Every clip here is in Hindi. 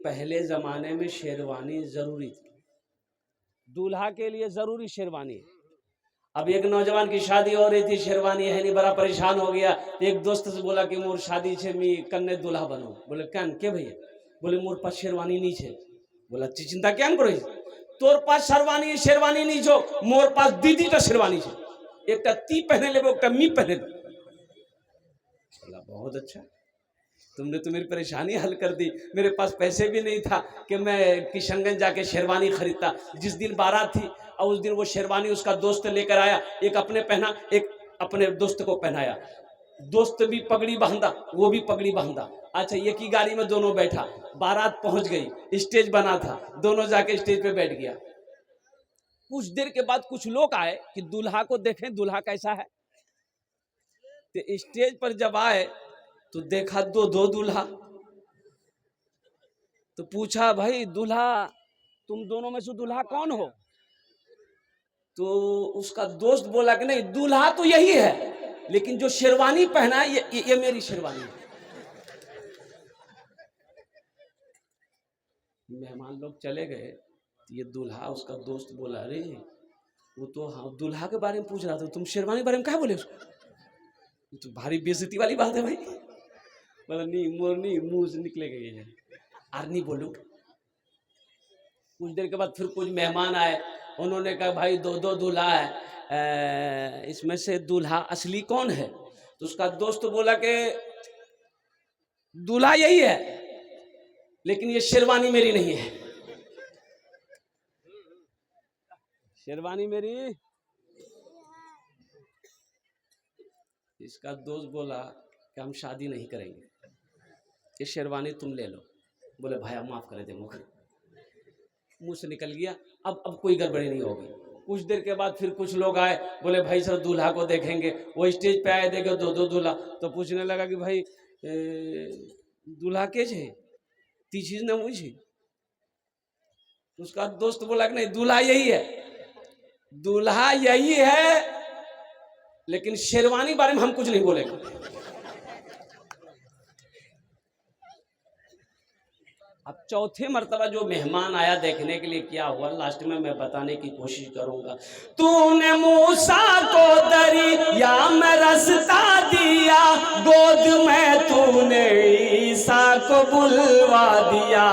पहले ज़माने में शेरवानी ज़रूरी थी, दूल्हा के लिए ज़रूरी शेरवानी। अब एक नौजवान की शादी हो रही थी, शेरवानी है नहीं, बड़ा परेशान हो गया। एक दोस्त से बोला कि मोर शादी छे, मी कन्ने दूल्हा बनो। बोले क्या के भैया? बोले मोर पास शेरवानी नहीं छे। बोला चिंता क्या करो, तोर पास शेरवानी नहीं छो, मोर पास दीदी का शेरवानी छे, एक ती पहने ले, एक मी पहने ले। बोला बहुत अच्छा, तुमने तो मेरी परेशानी हल कर दी। मेरे पास पैसे भी नहीं था कि मैं किशनगंज जाके शेरवानी खरीदता। जिस दिन बारात थी और उस दिन वो शेरवानी उसका दोस्त लेकर आया, एक अपने पहना, एक अपने दोस्त को पहनाया। दोस्त भी पगड़ी बांधा, वो भी पगड़ी बांधा। अच्छा, एक ही गाड़ी में दोनों बैठा, बारात पहुंच गई, स्टेज बना था, दोनों जाके स्टेज पे बैठ गया। कुछ देर के बाद कुछ लोग आए कि दूल्हा को देखें, दूल्हा कैसा है। तो स्टेज पर जब आए तो देखा दो दूल्हा। तो पूछा भाई दूल्हा, तुम दोनों में से दूल्हा कौन हो? तो उसका दोस्त बोला कि नहीं, दूल्हा तो यही है, लेकिन जो शेरवानी पहना है ये मेरी शेरवानी है। मेहमान लोग चले गए, ये दूल्हा, उसका दोस्त बोला अरे वो तो हाँ दूल्हा के बारे में पूछ रहा था, तुम शेरवानी के बारे में क्या बोले उसको? तो भारी बेइज्जती वाली बात है भाई। बोला नहीं मोरनी मुंह से निकले गए हैं, आर नहीं बोलू। कुछ देर के बाद फिर कुछ मेहमान आए, उन्होंने कहा भाई दो दूल्हा है, इसमें से दूल्हा असली कौन है? तो उसका दोस्त बोला कि दूल्हा यही है, लेकिन ये शेरवानी मेरी नहीं है। शेरवानी मेरी। इसका दोस्त बोला कि हम शादी नहीं करेंगे, ये शेरवानी तुम ले लो। बोले भाई आप माफ कर दे, मुंह से निकल गया। अब कोई गड़बड़ी नहीं होगी। कुछ देर के बाद फिर कुछ लोग आए, बोले भाई सर दूल्हा को देखेंगे। वो स्टेज पे आए, देखे दो दूल्हा। तो पूछने लगा कि भाई दूल्हा के छे? ती चीज न पूछी। उसका दोस्त बोला कि नहीं दूल्हा यही है, दूल्हा यही है, लेकिन शेरवानी बारे में हम कुछ नहीं बोलेंगे। अब चौथे मर्तबा जो मेहमान आया देखने के लिए, क्या हुआ लास्ट में मैं बताने की कोशिश करूंगा। तूने मूसा को दरिया में रास्ता दिया, गोद में तूने ईसा को बुलवा दिया,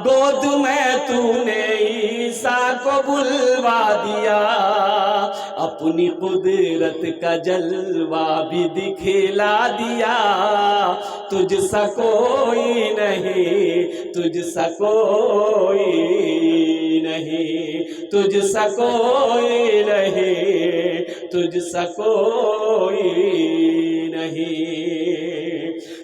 गोद में तूने ईसा को बुलवा दिया। अपनी कुदरत का जलवा भी दिखला दिया, तुझसा कोई नहीं, तुझसा कोई नहीं, तुझसा कोई नहीं, तुझसा कोई नहीं।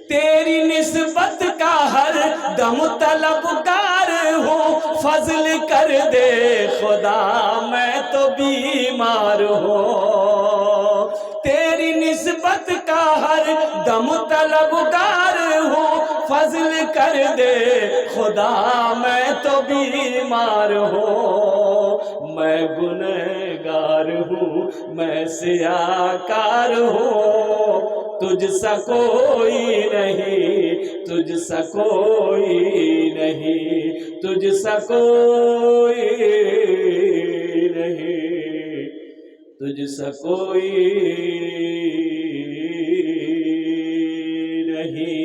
तेरी निस्बत का हर दम तलबगार हूँ, फजल कर दे खुदा मैं तो बीमार हूँ। तेरी निस्बत का हर दम तलबगार हूँ, फजल कर दे खुदा मैं तो बीमार हूँ। मैं गुनहगार हूँ, मैं सियाकार हूँ, तुझसा कोई नहीं, तुझसा कोई नहीं, तुझसा कोई नहीं, तुझसा कोई नहीं।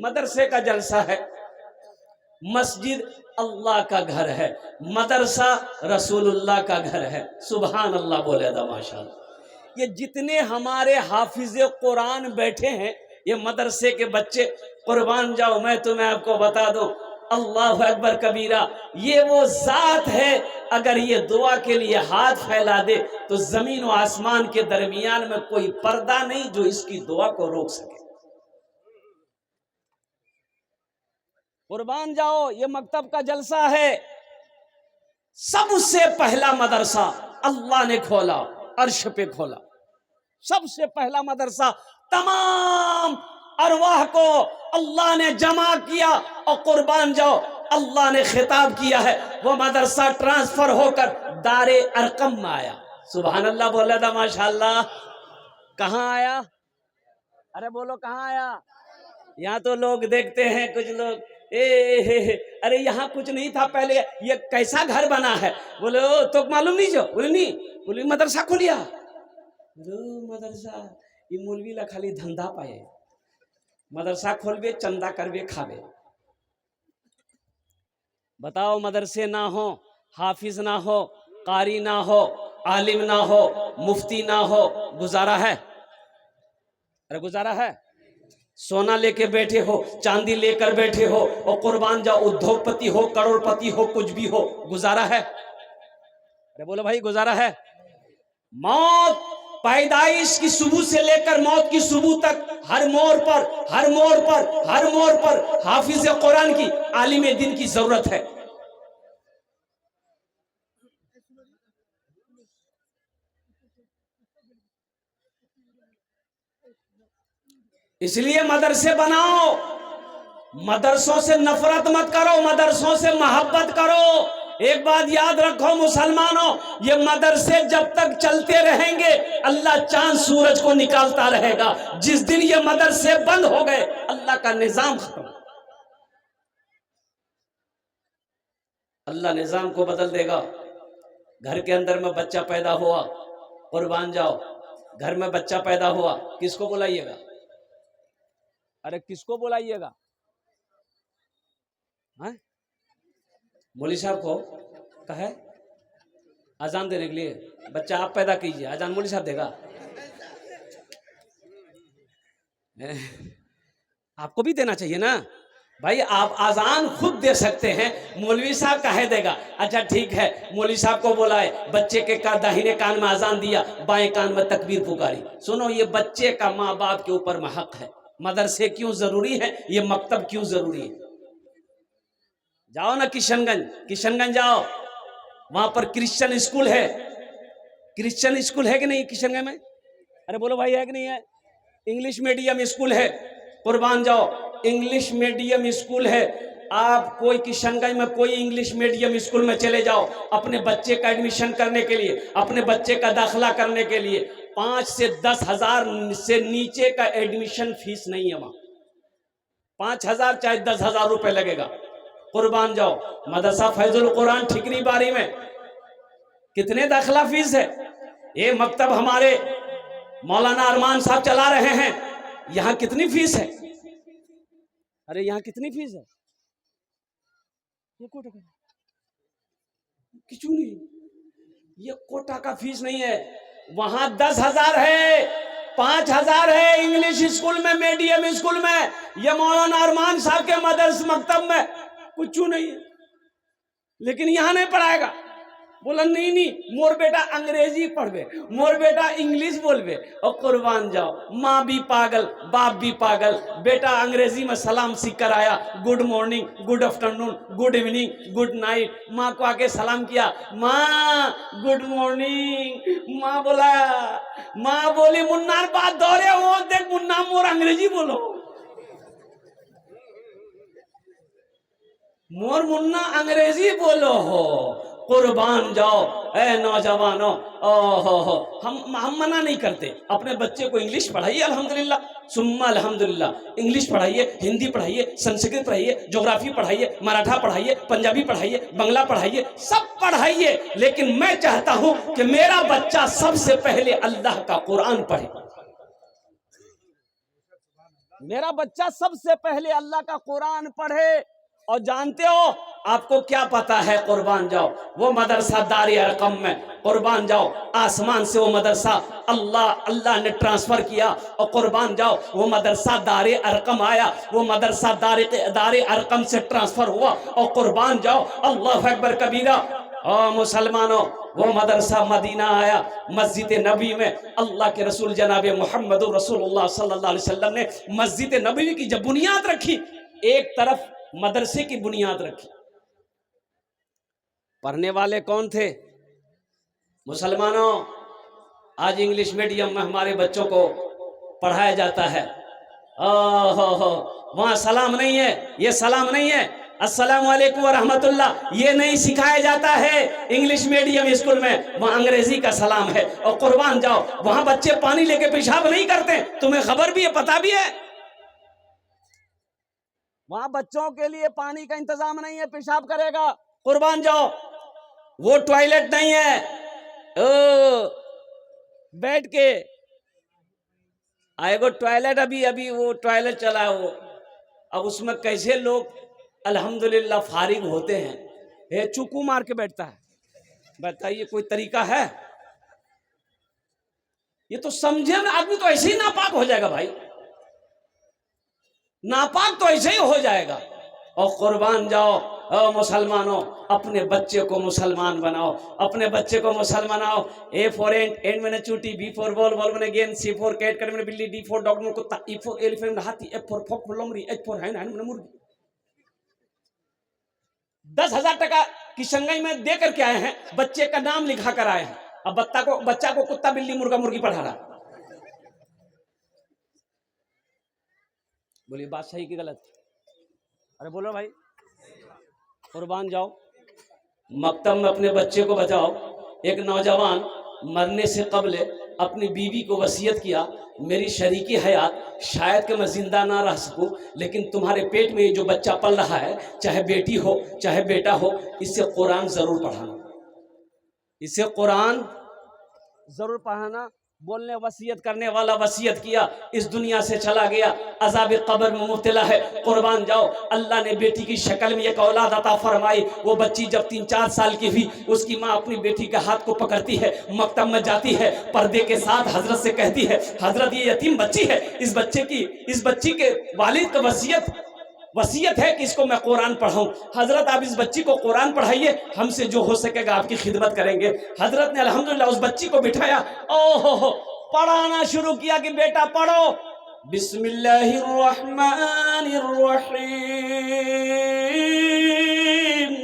मदरसे का जलसा है, मस्जिद अल्लाह का घर है, मदरसा रसूलुल्लाह का घर है। सुभान अल्लाह बोले दा माशाअल्लाह। ये जितने हमारे हाफिज़े कुरान बैठे हैं, ये मदरसे के बच्चे, कुर्बान जाओ मैं तुम्हें आपको बता दूं, अल्लाह अकबर कबीरा, ये वो जात है अगर ये दुआ के लिए हाथ फैला दे तो जमीन और आसमान के दरमियान में कोई पर्दा नहीं जो इसकी दुआ को रोक सके। कुर्बान जाओ, ये मकतब का जलसा है। सबसे पहला मदरसा अल्लाह ने खोला, अर्श पे खोला। सबसे पहला मदरसा, तमाम अरवाह को अल्लाह ने जमा किया और कुर्बान जाओ अल्लाह ने खिताब किया है। वो मदरसा ट्रांसफर होकर दारे अरकम में आया। सुभान अल्लाह बोला था माशाअल्लाह। कहाँ आया? अरे बोलो कहाँ आया? यहाँ तो लोग देखते हैं, कुछ लोग अरे यहाँ कुछ नहीं था पहले, ये कैसा घर बना है? बोले ओ तो मालूम नहीं जो? बोले नहीं। बोले मदरसा खोलिया। बोले मदरसा ये मौलवी ला खाली धंधा पाए, मदरसा खोलबे चंदा करबे खावे। बताओ मदरसे ना हो, हाफिज ना हो, कारी ना हो, आलिम ना हो, मुफ्ती ना हो, गुजारा है? अरे गुजारा है? सोना लेके बैठे हो, चांदी लेकर बैठे हो और कुर्बान जाओ, उद्योगपति हो, करोड़पति हो, कुछ भी हो, गुजारा है? अरे बोलो भाई गुजारा है? मौत पैदाइश की सुबह से लेकर मौत की सुबह तक हर मोड़ पर, हर मोड़ पर, हर मोड़ पर हाफिज कुरान की, आलिम दिन की जरूरत है। इसलिए मदरसे बनाओ, मदरसों से नफरत मत करो, मदरसों से मोहब्बत करो। एक बात याद रखो मुसलमानों, ये मदरसे जब तक चलते रहेंगे अल्लाह चांद सूरज को निकालता रहेगा। जिस दिन ये मदरसे बंद हो गए अल्लाह का निजाम खत्म, अल्लाह निजाम को बदल देगा। घर के अंदर में बच्चा पैदा हुआ, कुर्बान जाओ, घर में बच्चा पैदा हुआ, किसको बुलाइएगा? अरे किसको बुलाइएगा? मौलवी साहब को कहे अजान देने के लिए, बच्चा आप पैदा कीजिए, अजान मौलवी साहब देगा? आपको भी देना चाहिए ना भाई, आप अजान खुद दे सकते हैं, मौलवी साहब कहे देगा? अच्छा ठीक है, मौलवी साहब को बुलाए, बच्चे के दाहिने कान में अजान दिया, बाएं कान में तकबीर पुकारी। सुनो, ये बच्चे का माँ बाप के ऊपर में हक है। मदरसे क्यों जरूरी है, ये मकतब क्यों जरूरी है? जाओ ना किशनगंज, किशनगंज जाओ, वहां पर क्रिश्चियन स्कूल है। क्रिश्चियन स्कूल है कि नहीं किशनगंज में? अरे बोलो भाई है कि नहीं है? इंग्लिश मीडियम स्कूल है, कुर्बान जाओ, इंग्लिश मीडियम स्कूल है। आप कोई किशनगंज में कोई इंग्लिश मीडियम स्कूल में चले जाओ, अपने बच्चे का एडमिशन करने के लिए, अपने बच्चे का दाखिला करने के लिए 5 से 10 हजार से नीचे का एडमिशन फीस नहीं है। वहां 5,000 चाहे 10,000 रुपए लगेगा। कुर्बान जाओ, मदरसा फैजुल कुरान ठिकरी बारी में कितने दाखिला फीस है? ये मकतब हमारे मौलाना अरमान साहब चला रहे हैं, यहां कितनी फीस है? अरे यहां कितनी फीस है? ये कोटा का क्यों नहीं? ये कोटा का फीस नहीं है, वहां 10,000 है, 5,000 है इंग्लिश स्कूल में, मीडियम स्कूल में। ये मौलाना अरमान साहब के मदरस मकतब में कुछ नहीं है, लेकिन यहां नहीं पढ़ाएगा। बोला नहीं नहीं, मोर बेटा अंग्रेजी पढ़वे, मोर बेटा इंग्लिश बोलवे। और कुर्बान जाओ, माँ भी पागल, बाप भी पागल। बेटा अंग्रेजी में सलाम सीख कर आया, good morning, good afternoon, good evening, good night. माँ को आके सलाम किया, माँ गुड मॉर्निंग। माँ बोला, माँ बोली मुन्ना बात दौरे हो, देख मुन्ना मोर अंग्रेजी बोलो, मोर मुन्ना अंग्रेजी बोलो हो। कुर्बान जाओ ए नौजवानों, ओहो, हम मना नहीं करते, अपने बच्चे को इंग्लिश पढ़ाइए, अल्हम्दुलिल्लाह सुम्मा अल्हम्दुलिल्लाह। इंग्लिश पढ़ाइए, हिंदी पढ़ाइए, संस्कृत पढ़ाइए, ज्योग्राफी पढ़ाइए, मराठा पढ़ाइए, पंजाबी पढ़ाइए, बंगला पढ़ाइए, सब पढ़ाइए। लेकिन मैं चाहता हूं कि मेरा बच्चा सबसे पहले अल्लाह का कुरान पढ़े, मेरा बच्चा सबसे पहले अल्लाह का कुरान पढ़े। और जानते हो आपको क्या पता है? कुर्बान जाओ, वो मदरसा दारे अरकम में, कुर्बान जाओ, आसमान से वो मदरसा अल्लाह ने ट्रांसफर किया। और कुर्बान जाओ, वो मदरसा दारे अरकम आया, वो मदरसा दारे अरकम से ट्रांसफर हुआ। और कुर्बान जाओ, अल्लाह अकबर कबीरा। और मुसलमानों, वो मदरसा मदीना आया, मस्जिद नबी में अल्लाह के रसूल जनाब मोहम्मद रसूलुल्लाह सल्लल्लाहु अलैहि वसल्लम ने मस्जिद नबी की जब बुनियाद रखी, एक तरफ मदरसे की बुनियाद रखी। पढ़ने वाले कौन थे? मुसलमानों, आज इंग्लिश मीडियम में हमारे बच्चों को पढ़ाया जाता है। वहां सलाम नहीं है, ये सलाम नहीं है, अस्सलामु अलैकुम व रहमतुल्लाह, ये नहीं सिखाया जाता है इंग्लिश मीडियम स्कूल में। वहां अंग्रेजी का सलाम है। और कुर्बान जाओ, वहां बच्चे पानी लेके पेशाब नहीं करते, तुम्हें खबर भी है, पता भी है। वहां बच्चों के लिए पानी का इंतजाम नहीं है, पेशाब करेगा, कुर्बान जाओ। वो टॉयलेट नहीं है, ओ बैठ के आएगो टॉयलेट, अभी अभी वो टॉयलेट चला है वो, अब उसमें कैसे लोग अल्हम्दुलिल्लाह फारिग होते हैं, ये चुकू मार के बैठता है। बताइए कोई तरीका है? ये तो समझे ना आदमी, तो ऐसे ही नापाक हो जाएगा भाई, नापाक तो ऐसे ही हो जाएगा। और कुर्बान जाओ मुसलमानों, अपने बच्चे को मुसलमान बनाओ, अपने बच्चे को मुसलमान बनाओ। ए फॉर एंड मैंने चूटी, बी फॉर बॉल मैंने गेंद, सी फॉर कैट मैंने बिल्ली, डी फॉर डॉग मैंने कुत्ता, ई फॉर एलिफेंट हाथी, एफ फॉर फॉक लोमड़ी, एच फॉर हैंड मैंने मुर्गी। 10,000 टका की संगई में दे करके आए हैं, बच्चे का नाम लिखा कर आए हैं, अब बच्चा को कुत्ता बिल्ली मुर्गा मुर्गी पढ़ा रहा। बोलिए बात सही कि गलत? अरे बोलो भाई, कुर्बान जाओ, मकतब में अपने बच्चे को बचाओ। एक नौजवान मरने से कबल अपनी बीवी को वसीयत किया, मेरी शरीकी हयात शायद कि मैं जिंदा ना रह सकूं, लेकिन तुम्हारे पेट में जो बच्चा पल रहा है, चाहे बेटी हो चाहे बेटा हो, इससे कुरान जरूर पढ़ाना, इसे कुरान जरूर पढ़ाना। बोलने वसीयत करने वाला वसीयत किया, इस दुनिया से चला गया, अजाब कब्र में मुब्तला है। कुर्बान जाओ, अल्लाह ने बेटी की शक्ल में एक औलाद अता फरमाई। वो बच्ची जब 3-4 साल की हुई, उसकी माँ अपनी बेटी के हाथ को पकड़ती है, मकतब में जाती है, पर्दे के साथ हजरत से कहती है, हजरत ये यतीम बच्ची है, इस बच्ची के वालिद का वसीयत है कि इसको मैं कुरान पढ़ाऊं। हजरत आप इस बच्ची को कुरान पढ़ाइए, हमसे जो हो सकेगा आपकी खिदमत करेंगे। हजरत ने अल्हम्दुलिल्लाह उस बच्ची को बिठाया, ओहो पढ़ाना शुरू किया कि बेटा पढ़ो, बिस्मिल्लाहिर्रहमानिर्रहीम।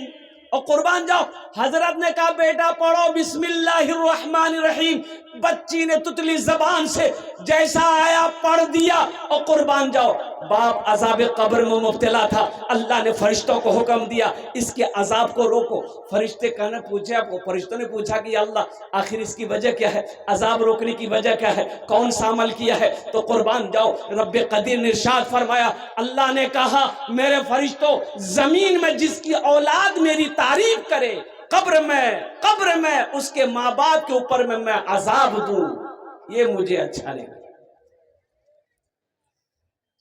और कुर्बान जाओ, हजरत ने कहा बेटा पढ़ो बिस्मिल्लाहिर्रहमानिर्रहीम। बच्ची ने तुतली जबान से जैसा आया पढ़ दिया। और कुर्बान जाओ, बाप अजाब कब्र में मुब्तला था, अल्लाह ने फरिश्तों को हुक्म दिया इसके अजाब को रोको। फरिश्तों ने पूछा कि अल्लाह आखिर इसकी वजह क्या है, अजाब रोकने की वजह क्या है, कौन सा अमल किया है? तो कुर्बान जाओ, रब्बे कदीर ने इरशाद फरमाया, अल्लाह ने कहा मेरे फरिश्तों, जमीन में जिसकी औलाद मेरी तारीफ करे, कब्र में उसके माँ बाप के ऊपर में मैं अजाब दूं, ये मुझे अच्छा नहीं।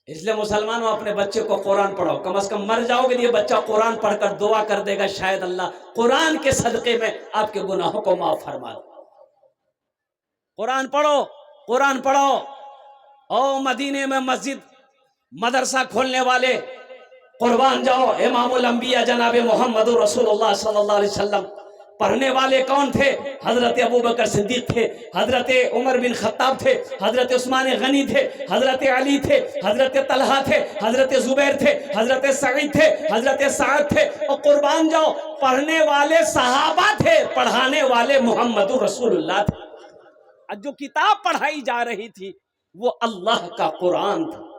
इसलिए मुसलमानों, अपने बच्चे को कुरान पढ़ाओ, कम से कम मर जाओगे ये बच्चा कुरान पढ़कर दुआ कर देगा, शायद अल्लाह कुरान के सदके में आपके गुनाहों को माफ फरमा दे। कुरान पढ़ो, कुरान पढ़ो। ओ मदीने में मस्जिद मदरसा खोलने वाले, कुर्बान जाओ, इमामुल अंबिया जनाब मोहम्मद रसूलुल्लाह सल्लल्लाहु अलैहि वसल्लम पढ़ने वाले कौन थे? हजरत अबू बकर सिद्दीक थे, हजरत उमर बिन खत्ताब थे, हजरत उस्मान गनी थे, हजरत अली थे, हजरत तलहा थे, हजरत जुबैर थे, हजरत सईद थे, हजरत साद थे। और कुर्बान जाओ, पढ़ने वाले सहाबा थे, पढ़ाने वाले मोहम्मद रसूलुल्लाह थे। जो किताब पढ़ाई जा रही थी वो अल्लाह का कुरान था।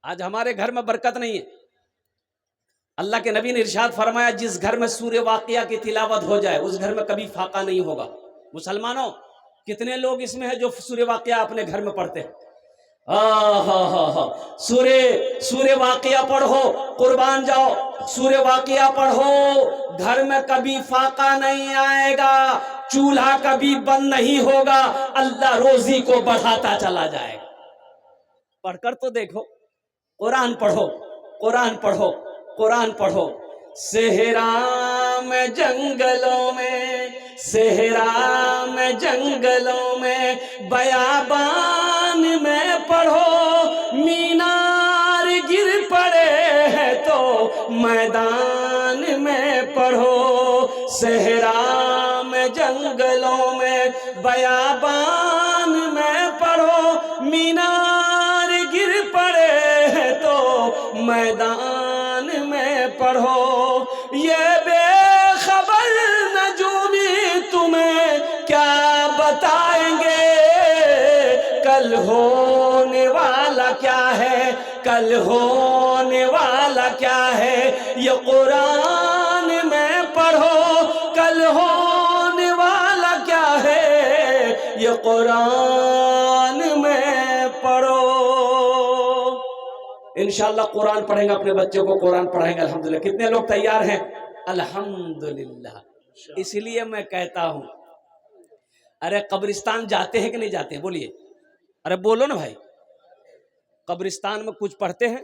आज हमारे घर में बरकत नहीं है। अल्लाह के नबी ने इरशाद फरमाया, जिस घर में सूर्य वाक़िया की तिलावत हो जाए उस घर में कभी फाका नहीं होगा। मुसलमानों, कितने लोग इसमें है जो सूर्य वाक़िया अपने घर में पढ़ते हैं? सूर्य वाक़िया पढ़ो, कुर्बान जाओ, सूर्य वाक़िया पढ़ो, घर में कभी फाका नहीं आएगा, चूल्हा कभी बंद नहीं होगा, अल्लाह रोजी को बढ़ाता चला जाएगा। पढ़कर तो देखो, कुरान पढ़ो, कुरान पढ़ो, कुरान पढ़ो। सेहरा में जंगलों में, सेहरा में जंगलों में, बयाबान में पढ़ो, मीनार गिर पड़े हैं तो मैदान में पढ़ो। सेहरा में जंगलों में, बयाबान में पढ़ो, मीनार गिर पड़े हैं तो मैदान में पढ़ो। ये बेखबर नजूमी तुम्हें क्या बताएंगे, कल होने वाला क्या है, कल होने वाला क्या है। ये कुरान में पढ़ो, कल होने वाला क्या है, ये कुरान में पढ़ो। इंशाअल्लाह कुरान पढ़ेंगे, अपने बच्चों को कुरान पढ़ाएंगे अल्हम्दुलिल्लाह। कितने लोग तैयार हैं? अल्हम्दुलिल्लाह। इसलिए मैं कहता हूं, अरे कब्रिस्तान जाते हैं कि नहीं जाते हैं? बोलिए, अरे बोलो ना भाई, कब्रिस्तान में कुछ पढ़ते हैं?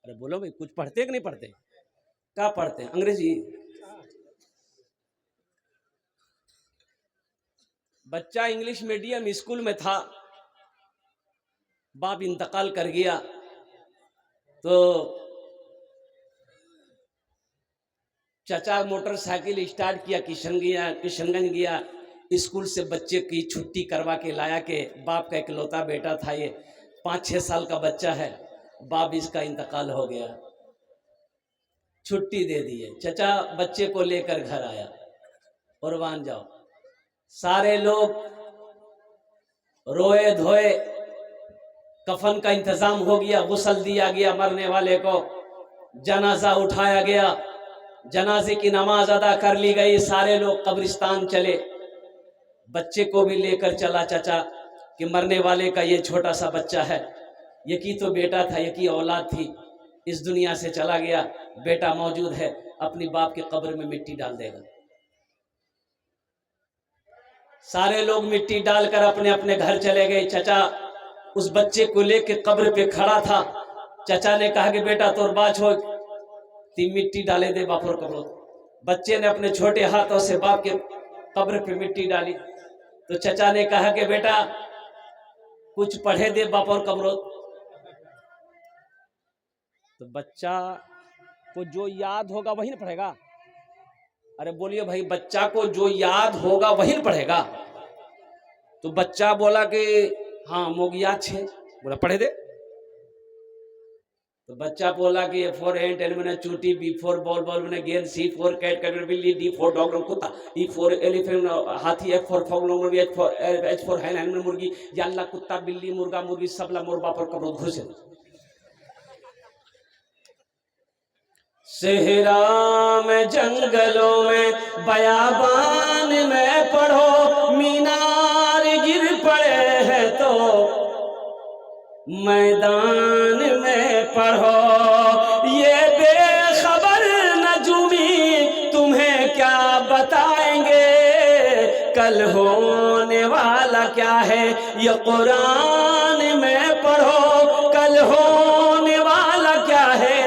अरे बोलो भाई, कुछ पढ़ते हैं कि नहीं पढ़ते? क्या पढ़ते हैं? अंग्रेजी? बच्चा इंग्लिश मीडियम स्कूल में था, बाप इंतकाल कर गया, तो चाचा मोटरसाइकिल स्टार्ट किया, किशनगंज गया, स्कूल से बच्चे की छुट्टी करवा के लाया के बाप का इकलौता बेटा था, ये 5-6 साल का बच्चा है, बाप इसका इंतकाल हो गया, छुट्टी दे दी है। चाचा बच्चे को लेकर घर आया, कुर्बान जाओ, सारे लोग रोए धोए, कफन का इंतजाम हो गया, गुस्ल दिया गया मरने वाले को, जनाजा उठाया गया, जनाजे की नमाज अदा कर ली गई, सारे लोग कब्रिस्तान चले, बच्चे को भी लेकर चला चाचा कि मरने वाले का ये छोटा सा बच्चा है, ये की तो बेटा था, ये की औलाद थी, इस दुनिया से चला गया, बेटा मौजूद है, अपनी बाप के कब्र में मिट्टी डाल देगा। सारे लोग मिट्टी डालकर अपने अपने घर चले गए। चाचा उस बच्चे को लेकर कब्र पे खड़ा था, चाचा ने कहा कि बेटा तोर बात हो, ती मिट्टी डाले दे बाप और कब्र। बच्चे ने अपने छोटे हाथों से बाप के कब्र पे मिट्टी डाली, तो चाचा ने कहा कि बेटा कुछ पढ़े दे बाप और कब्र। तो बच्चा को जो याद होगा वही ना पढ़ेगा। अरे बोलिए भाई, बच्चा को जो याद होगा वही ना पढ़ेगा। तो बच्चा बोला कि हाँ मोग याद छे, बोला पढ़े दे। तो बच्चा बोला कि A for ant, L मैंने चूटी, B for बॉल, बॉल मैंने गेंद, C for कैट, कैट बिल्ली, D for डॉग कुत्ता, E for एलिफेंट हाथी, F for fog H for हैन, हैन में मुर्गी, या अल्लाह कुत्ता बिल्ली मुर्गा मुर्गी सबला मुर्गा पर कब्र घुसे। सेहरा में जंगलों में बयाबान में पढ़ो, मीनार गिर पड़े हैं तो मैदान में पढ़ो, ये बेखबर नजूमी तुम्हें क्या बताएंगे, कल होने वाला क्या है ये कुरान में पढ़ो, कल होने वाला क्या है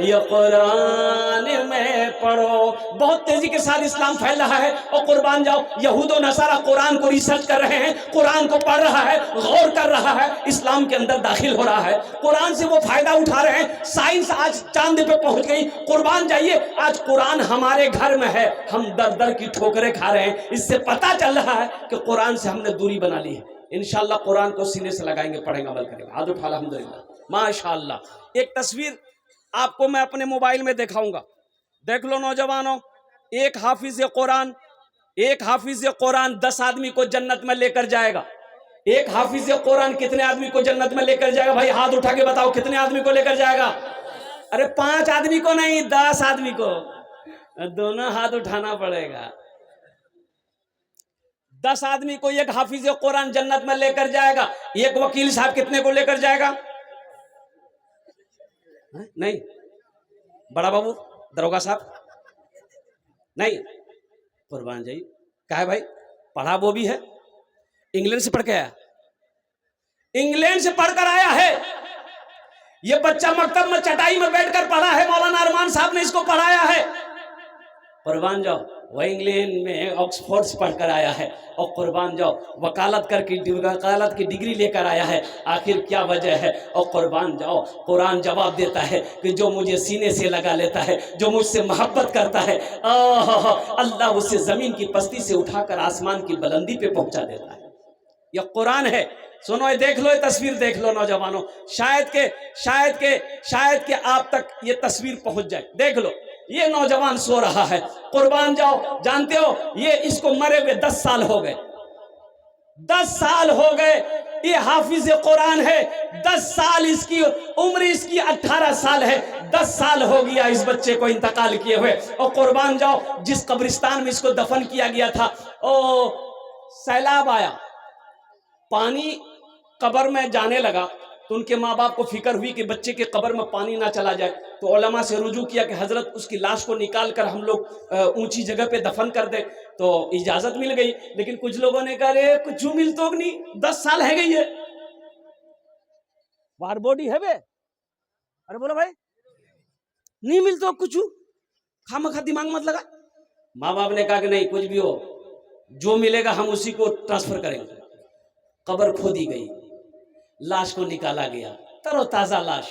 ये कुरान में पढ़ो। बहुत तेजी के साथ इस्लाम फैल रहा है और कुर्बान जाओ, यहूद और नसारा कुरान को रिसर्च कर रहे हैं, कुरान को पढ़ रहा है, गौर कर रहा है, इस्लाम के अंदर दाखिल हो रहा है, कुरान से वो फायदा उठा रहे हैं। साइंस आज चांद पे पहुंच गई, कुर्बान जाइए, आज कुरान हमारे घर में है, हम दर दर की ठोकरें खा रहे हैं। इससे पता चल रहा है कि कुरान से हमने दूरी बना ली है। इंशाअल्लाह कुरान को सीने से लगाएंगे, पढ़ेंगे, अमल करेंगे। हाथ उठा अल्हम्दुलिल्लाह माशाअल्लाह। एक तस्वीर आपको मैं अपने मोबाइल में दिखाऊंगा, देख लो नौजवानों। एक हाफिज कुरान, एक हाफिज कुरान 10 आदमी को जन्नत में लेकर जाएगा। एक हाफिज कुरान कितने आदमी को जन्नत में लेकर जाएगा? भाई हाथ उठा के बताओ, कितने आदमी को लेकर जाएगा? अरे 5 आदमी को नहीं, 10 आदमी को, दोनों हाथ उठाना पड़ेगा। 10 आदमी को एक हाफिज कुरान जन्नत में लेकर जाएगा। एक वकील साहब कितने को लेकर जाएगा? नहीं, बड़ा बाबू दरोगा साहब नहीं, कुर्बान जाइए। क्या है भाई, पढ़ा वो भी है, इंग्लैंड से पढ़ के आया, इंग्लैंड से पढ़कर आया है। ये बच्चा मकतब में चटाई में बैठकर पढ़ा है, मौलाना अरमान साहब ने इसको पढ़ाया है। कुर्बान जाओ, वह इंग्लैंड में ऑक्सफोर्ड से पढ़कर आया है और कुर्बान जाओ वकालत की डिग्री लेकर आया है। आखिर क्या वजह है? और कुर्बान जाओ, कुरान जवाब देता है कि जो मुझे सीने से लगा लेता है, जो मुझसे मोहब्बत करता है, अल्लाह उसे जमीन की पस्ती से उठाकर आसमान की बुलंदी पे पहुंचा देता है। यह कुरान है। सुनो, ये देख लो, ये तस्वीर देख लो नौजवानों, शायद के आप तक ये तस्वीर पहुंच जाए। देख लो, ये नौजवान सो रहा है, कुर्बान जाओ। जानते हो, ये इसको मरे हुए 10 साल हो गए, 10 साल हो गए। ये हाफिज कुरान है, 10 साल इसकी उम्र, इसकी 18 साल है, 10 साल हो गया इस बच्चे को इंतकाल किए हुए। और कुर्बान जाओ, जिस कब्रिस्तान में इसको दफन किया गया था, ओ सैलाब आया, पानी कब्र में जाने लगा, तो उनके माँ बाप को फिक्र हुई कि बच्चे के कब्र में पानी ना चला जाए, तो उलमा से रुजू किया कि हजरत उसकी लाश को निकाल कर हम लोग ऊंची जगह पे दफन कर दे। तो इजाजत मिल गई, लेकिन कुछ लोगों ने कहा रे कुछ मिल तो नहीं, 10 साल है गई है, वार बॉडी है बे। अरे बोलो भाई नहीं मिल तो कुछ खामखा दिमाग मत लगा। माँ बाप ने कहा कि नहीं, कुछ भी हो, जो मिलेगा हम उसी को ट्रांसफर करेंगे। कब्र खोदी गई, लाश को निकाला गया, तरोताजा लाश।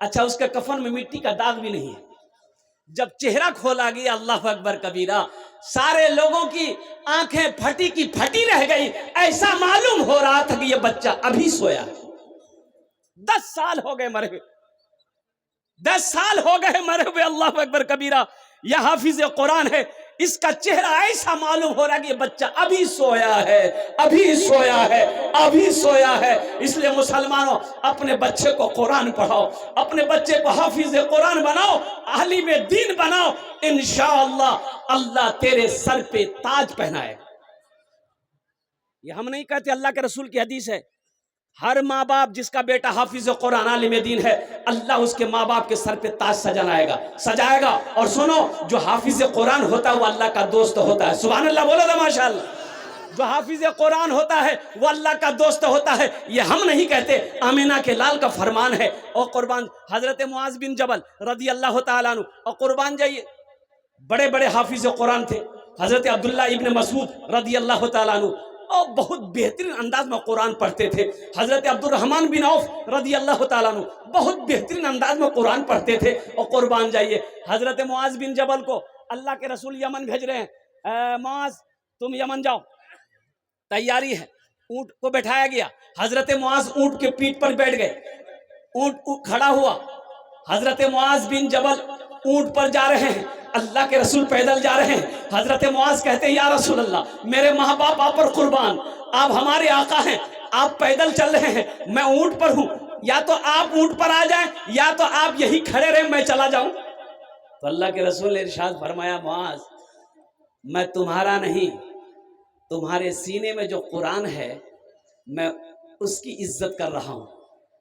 अच्छा, उसके कफन में मिट्टी का दाग भी नहीं है। जब चेहरा खोला गया, अल्लाह अकबर कबीरा, सारे लोगों की आंखें फटी की फटी रह गई। ऐसा मालूम हो रहा था कि यह बच्चा अभी सोया है। 10 साल हो गए मरे हुए, 10 साल हो गए मरे हुए। अल्लाह अकबर कबीरा, यह हाफिज कुरान है, इसका चेहरा ऐसा मालूम हो रहा है कि ये बच्चा अभी सोया है, अभी सोया है, अभी सोया है। इसलिए मुसलमानों, अपने बच्चे को कुरान पढ़ाओ, अपने बच्चे को हाफिज कुरान बनाओ, आलिम दीन बनाओ। इंशाअल्लाह अल्लाह तेरे सर पे ताज पहनाएगा। ये हम नहीं कहते, अल्लाह के रसूल की हदीस है। हर माँ बाप जिसका बेटा हाफिज कुरान आलिम दीन है, अल्लाह उसके माँ बाप के सर पे ताज सजाएगा। और सुनो, जो हाफिज कुरान होता है वो अल्लाह का दोस्त होता है। सुभान अल्लाह बोलो ना माशाअल्लाह। जो हाफिज कुरान होता है वो अल्लाह का दोस्त होता है। ये हम नहीं कहते, आमिना के लाल का फरमान है। और कुर्बान हजरत मुआज बिन जबल रदी अल्लाह तआला अन्हु, और कुर्बान जाइए, बड़े बड़े हाफिज कुरान थे। हजरत अब्दुल्ला इब्न मसूद रदी अल्लाह तआला अन्हु, और बहुत बेहतरीन अंदाज में कुरान पढ़ते थे। हजरत अब्दुल रहमान बिन औफ रदी अल्लाह तआला अन्हु बहुत बेहतरीन अंदाज में कुरान पढ़ते थे। और कुर्बान जाइए, हजरत मुआज बिन जबल को अल्लाह के रसूल यमन भेज रहे हैं, मुआज तुम यमन जाओ, तैयारी है। ऊंट को बैठाया गया, हजरत मुआज ऊंट के पीठ पर बैठ गए, ऊंट खड़ा हुआ, हजरत मुआज बिन जबल ऊंट पर जा रहे हैं, अल्लाह के रसूल पैदल जा रहे हैं। हजरत मुआज कहते हैं, या रसूल अल्लाह, मेरे माँ बाप आप पर कुर्बान, आप हमारे आका हैं, आप पैदल चल रहे हैं, मैं ऊंट पर हूं, या तो आप ऊंट पर आ जाएं या तो आप यही खड़े रहे, मैं चला जाऊं। तो अल्लाह के रसूल ने इरशाद फरमाया, मुआज मैं तुम्हारा नहीं, तुम्हारे सीने में जो कुरान है मैं उसकी इज्जत कर रहा हूं।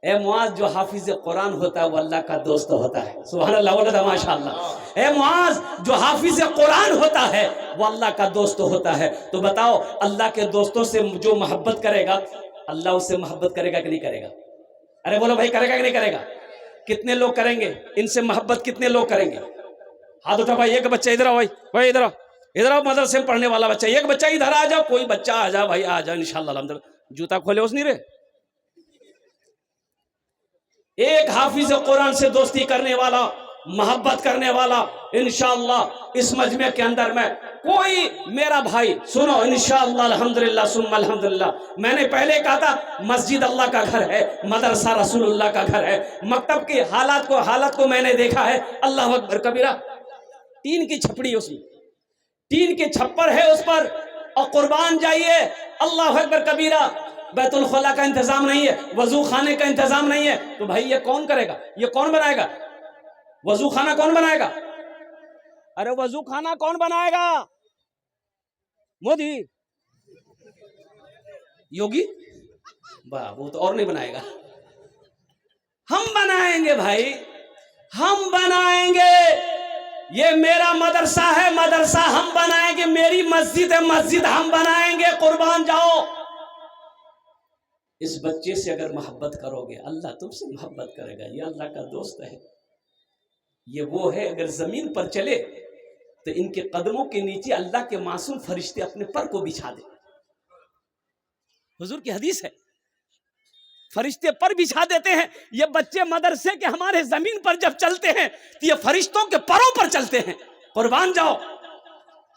ए मुआज, जो हाफिज कुरान होता है वो अल्लाह का दोस्त होता है। सुभान अल्लाह बोलो माशाअल्लाह। ए मुआज, जो हाफिज कुरान होता है वो अल्लाह का दोस्त होता है। तो बताओ, अल्लाह के दोस्तों से जो मोहब्बत करेगा, अल्लाह उससे मोहब्बत करेगा कि नहीं करेगा? अरे बोलो भाई, करेगा कि नहीं करेगा? कितने लोग करेंगे इनसे मोहब्बत? कितने लोग करेंगे? हाथ उठा भाई। एक बच्चा इधर आओ भाई, भाई इधर आओ, इधर आओ, मदरसे में पढ़ने वाला बच्चा, एक बच्चा इधर आ जाओ, कोई बच्चा आ जाओ भाई, आ जाओ इंशाअल्लाह। अल्हम्दुलिल्लाह, जूता खोले उस नहीं रे। एक हाफिज कुरान से दोस्ती करने वाला, मोहब्बत करने वाला, इंशाअल्लाह इस मजमे के अंदर में कोई मेरा भाई, सुनो इंशाअल्लाह, अल्हम्दुलिल्लाह सुम्मा अल्हम्दुलिल्लाह। मैंने पहले कहा था मस्जिद अल्लाह का घर है, मदरसा रसूलुल्लाह का घर है। मकतब की हालत को मैंने देखा है, अल्लाह अकबर कबीरा। टीन की छपड़ी, उसमें टीन के छप्पर है उस पर, और कुर्बान जाइए, अल्लाह अकबर कबीरा, बैतुल खुला का इंतजाम नहीं है, वजू खाने का इंतजाम नहीं है। तो भाई ये कौन करेगा? ये कौन बनाएगा? वजू खाना कौन बनाएगा? अरे वजू खाना कौन बनाएगा? मोदी, योगी, वाह, वो तो और नहीं बनाएगा, हम बनाएंगे भाई, हम बनाएंगे। ये मेरा मदरसा है, मदरसा हम बनाएंगे, मेरी मस्जिद है, मस्जिद हम बनाएंगे। कुर्बान जाओ। इस बच्चे से अगर मोहब्बत करोगे, अल्लाह तुमसे मोहब्बत करेगा। ये अल्लाह का दोस्त है, ये वो है, अगर जमीन पर चले तो इनके कदमों के नीचे अल्लाह के मासूम फरिश्ते अपने पर को बिछा दे। हुजूर की हदीस है, फरिश्ते पर बिछा देते हैं। ये बच्चे मदरसे के हमारे जमीन पर जब चलते हैं तो ये फरिश्तों के परों पर चलते हैं। कुर्बान जाओ,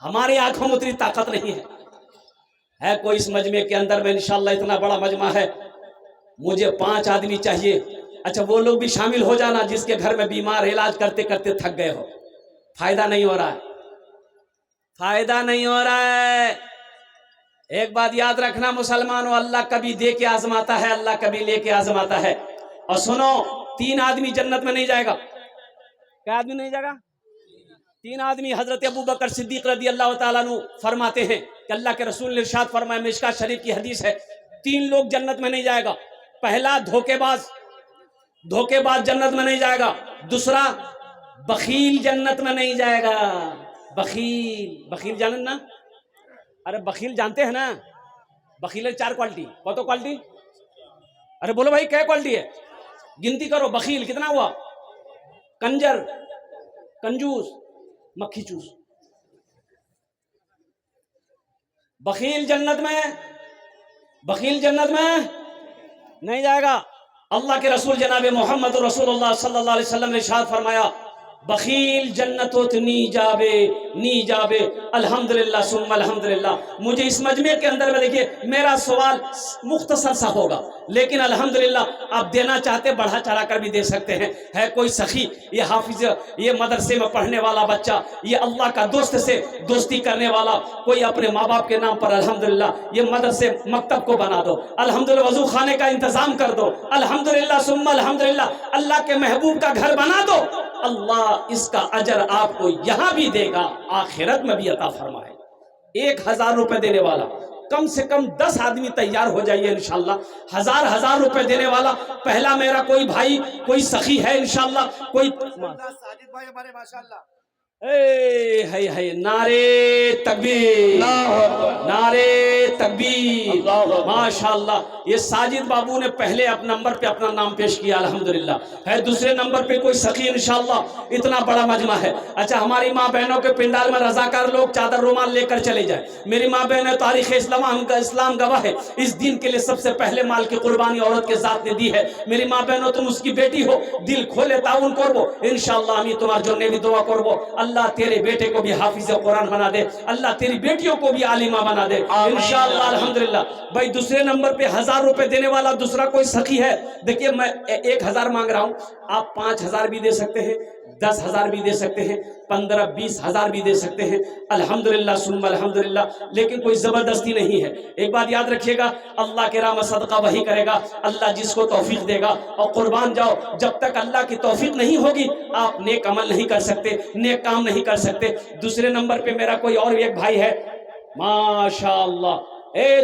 हमारी आंखों में उतनी ताकत नहीं है कोई इस मजमे के अंदर में? इंशाअल्लाह इतना बड़ा मजमा है, मुझे 5 आदमी चाहिए। अच्छा, वो लोग भी शामिल हो जाना जिसके घर में बीमार, इलाज करते करते थक गए हो। फायदा नहीं हो रहा है, फायदा नहीं हो रहा है। एक बात याद रखना मुसलमानों, अल्लाह कभी दे के आजमाता है, अल्लाह कभी लेके आजमाता है। और सुनो, 3 आदमी जन्नत में नहीं जाएगा। क्या आदमी नहीं जाएगा? 3 आदमी। हजरत अबू बकर सिद्दीक रदी अल्लाह तआला अन्हु फरमाते हैं कि अल्लाह के रसूल ने इरशाद फरमाया, मिशकात शरीफ की हदीस है, 3 लोग जन्नत में नहीं जाएगा। पहला धोखेबाज, धोखेबाज जन्नत में नहीं जाएगा। दूसरा, बखील जन्नत में नहीं जाएगा। बखील, बखील जानते ना? अरे बखील जानते हैं ना? बखील 4 क्वालिटी। कौन क्वालिटी? अरे बोलो भाई, क्या क्वालिटी है? गिनती करो। बखील कितना हुआ? कंजर, कंजूस, मक्खी चूस। बखील जन्नत में, बखील जन्नत में नहीं जाएगा। अल्लाह के रसूल जनाब मोहम्मद रसूलुल्लाह सल्लल्लाहु अलैहि वसल्लम ने इरशाद फरमाया, बखील जन्नतोत नी जाबे। अल्हम्दुलिल्लाह सुम्मा अल्हम्दुलिल्लाह। मुझे इस मजमे के अंदर में देखिए, मेरा सवाल मुख्तसर सा होगा, लेकिन अल्हम्दुलिल्लाह आप देना चाहते बढ़ा चढ़ा कर भी दे सकते हैं। है कोई सखी, ये हाफिज, ये मदरसे में पढ़ने वाला बच्चा, ये अल्लाह का दोस्त से दोस्ती करने वाला, कोई अपने माँ बाप के नाम पर अल्हम्दुलिल्लाह ये मदरसे मकतब को बना दो, अल्हम्दुलिल्लाह वजू खाने का इंतजाम कर दो, अल्हम्दुलिल्लाह सुम्मा अल्हम्दुलिल्लाह अल्लाह के महबूब का घर बना दो। अल्लाह इसका अजर आपको यहां भी देगा, आखिरत में भी अता फरमाए। 1000 रुपए देने वाला, कम से कम 10 आदमी तैयार हो जाइए इंशाल्लाह। 1000 रुपए देने वाला पहला मेरा कोई भाई, कोई सखी है इंशाल्लाह, कोई साजिद भाई हमारे माशाल्लाह। है नारे तकबीर, नारे तकबीर, माशाल्लाह। ये साजिद बाबू ने पहले अपने नंबर पे अपना नाम पेश किया अल्हम्दुलिल्लाह। है दूसरे नंबर पे कोई सखी इंशाल्लाह। इतना बड़ा मजमा है। अच्छा, हमारी माँ बहनों के पिंडाल में रजाकार लोग चादर रुमाल लेकर चले जाए। मेरी माँ बहन तारीख इस्लाम गवाह है, इस दिन के लिए सबसे पहले माल की कुर्बानी औरत के साथ ने दी है। मेरी माँ बहनों, तुम उसकी बेटी हो, दिल खोले ताउन करबो इंशाल्लाह। আমি তোমার জন্য भी दुआ করব, अल्लाह तेरे बेटे को भी हाफिज कुरान बना दे, अल्लाह तेरी बेटियों को भी आलिमा बना दे इंशाअल्लाह अल्हम्दुलिल्लाह। भाई दूसरे नंबर पे 1000 रुपए देने वाला दूसरा कोई सखी है। देखिए मैं 1000 मांग रहा हूं, आप 5000 भी दे सकते हैं, 10,000 भी दे सकते हैं, 15-20 हजार भी दे सकते हैं। अल्हम्दुलिल्लाह सुम्मा अल्हम्दुलिल्लाह। लेकिन कोई जबरदस्ती नहीं है। एक बात याद रखिएगा, अल्लाह के राह में सदका वही करेगा अल्लाह जिसको तौफीक देगा। और कुर्बान जाओ, जब तक अल्लाह की तौफीक नहीं होगी आप नेक अमल नहीं कर सकते, नेक काम नहीं कर सकते। दूसरे नंबर पे मेरा कोई और एक भाई है माशाअल्लाह।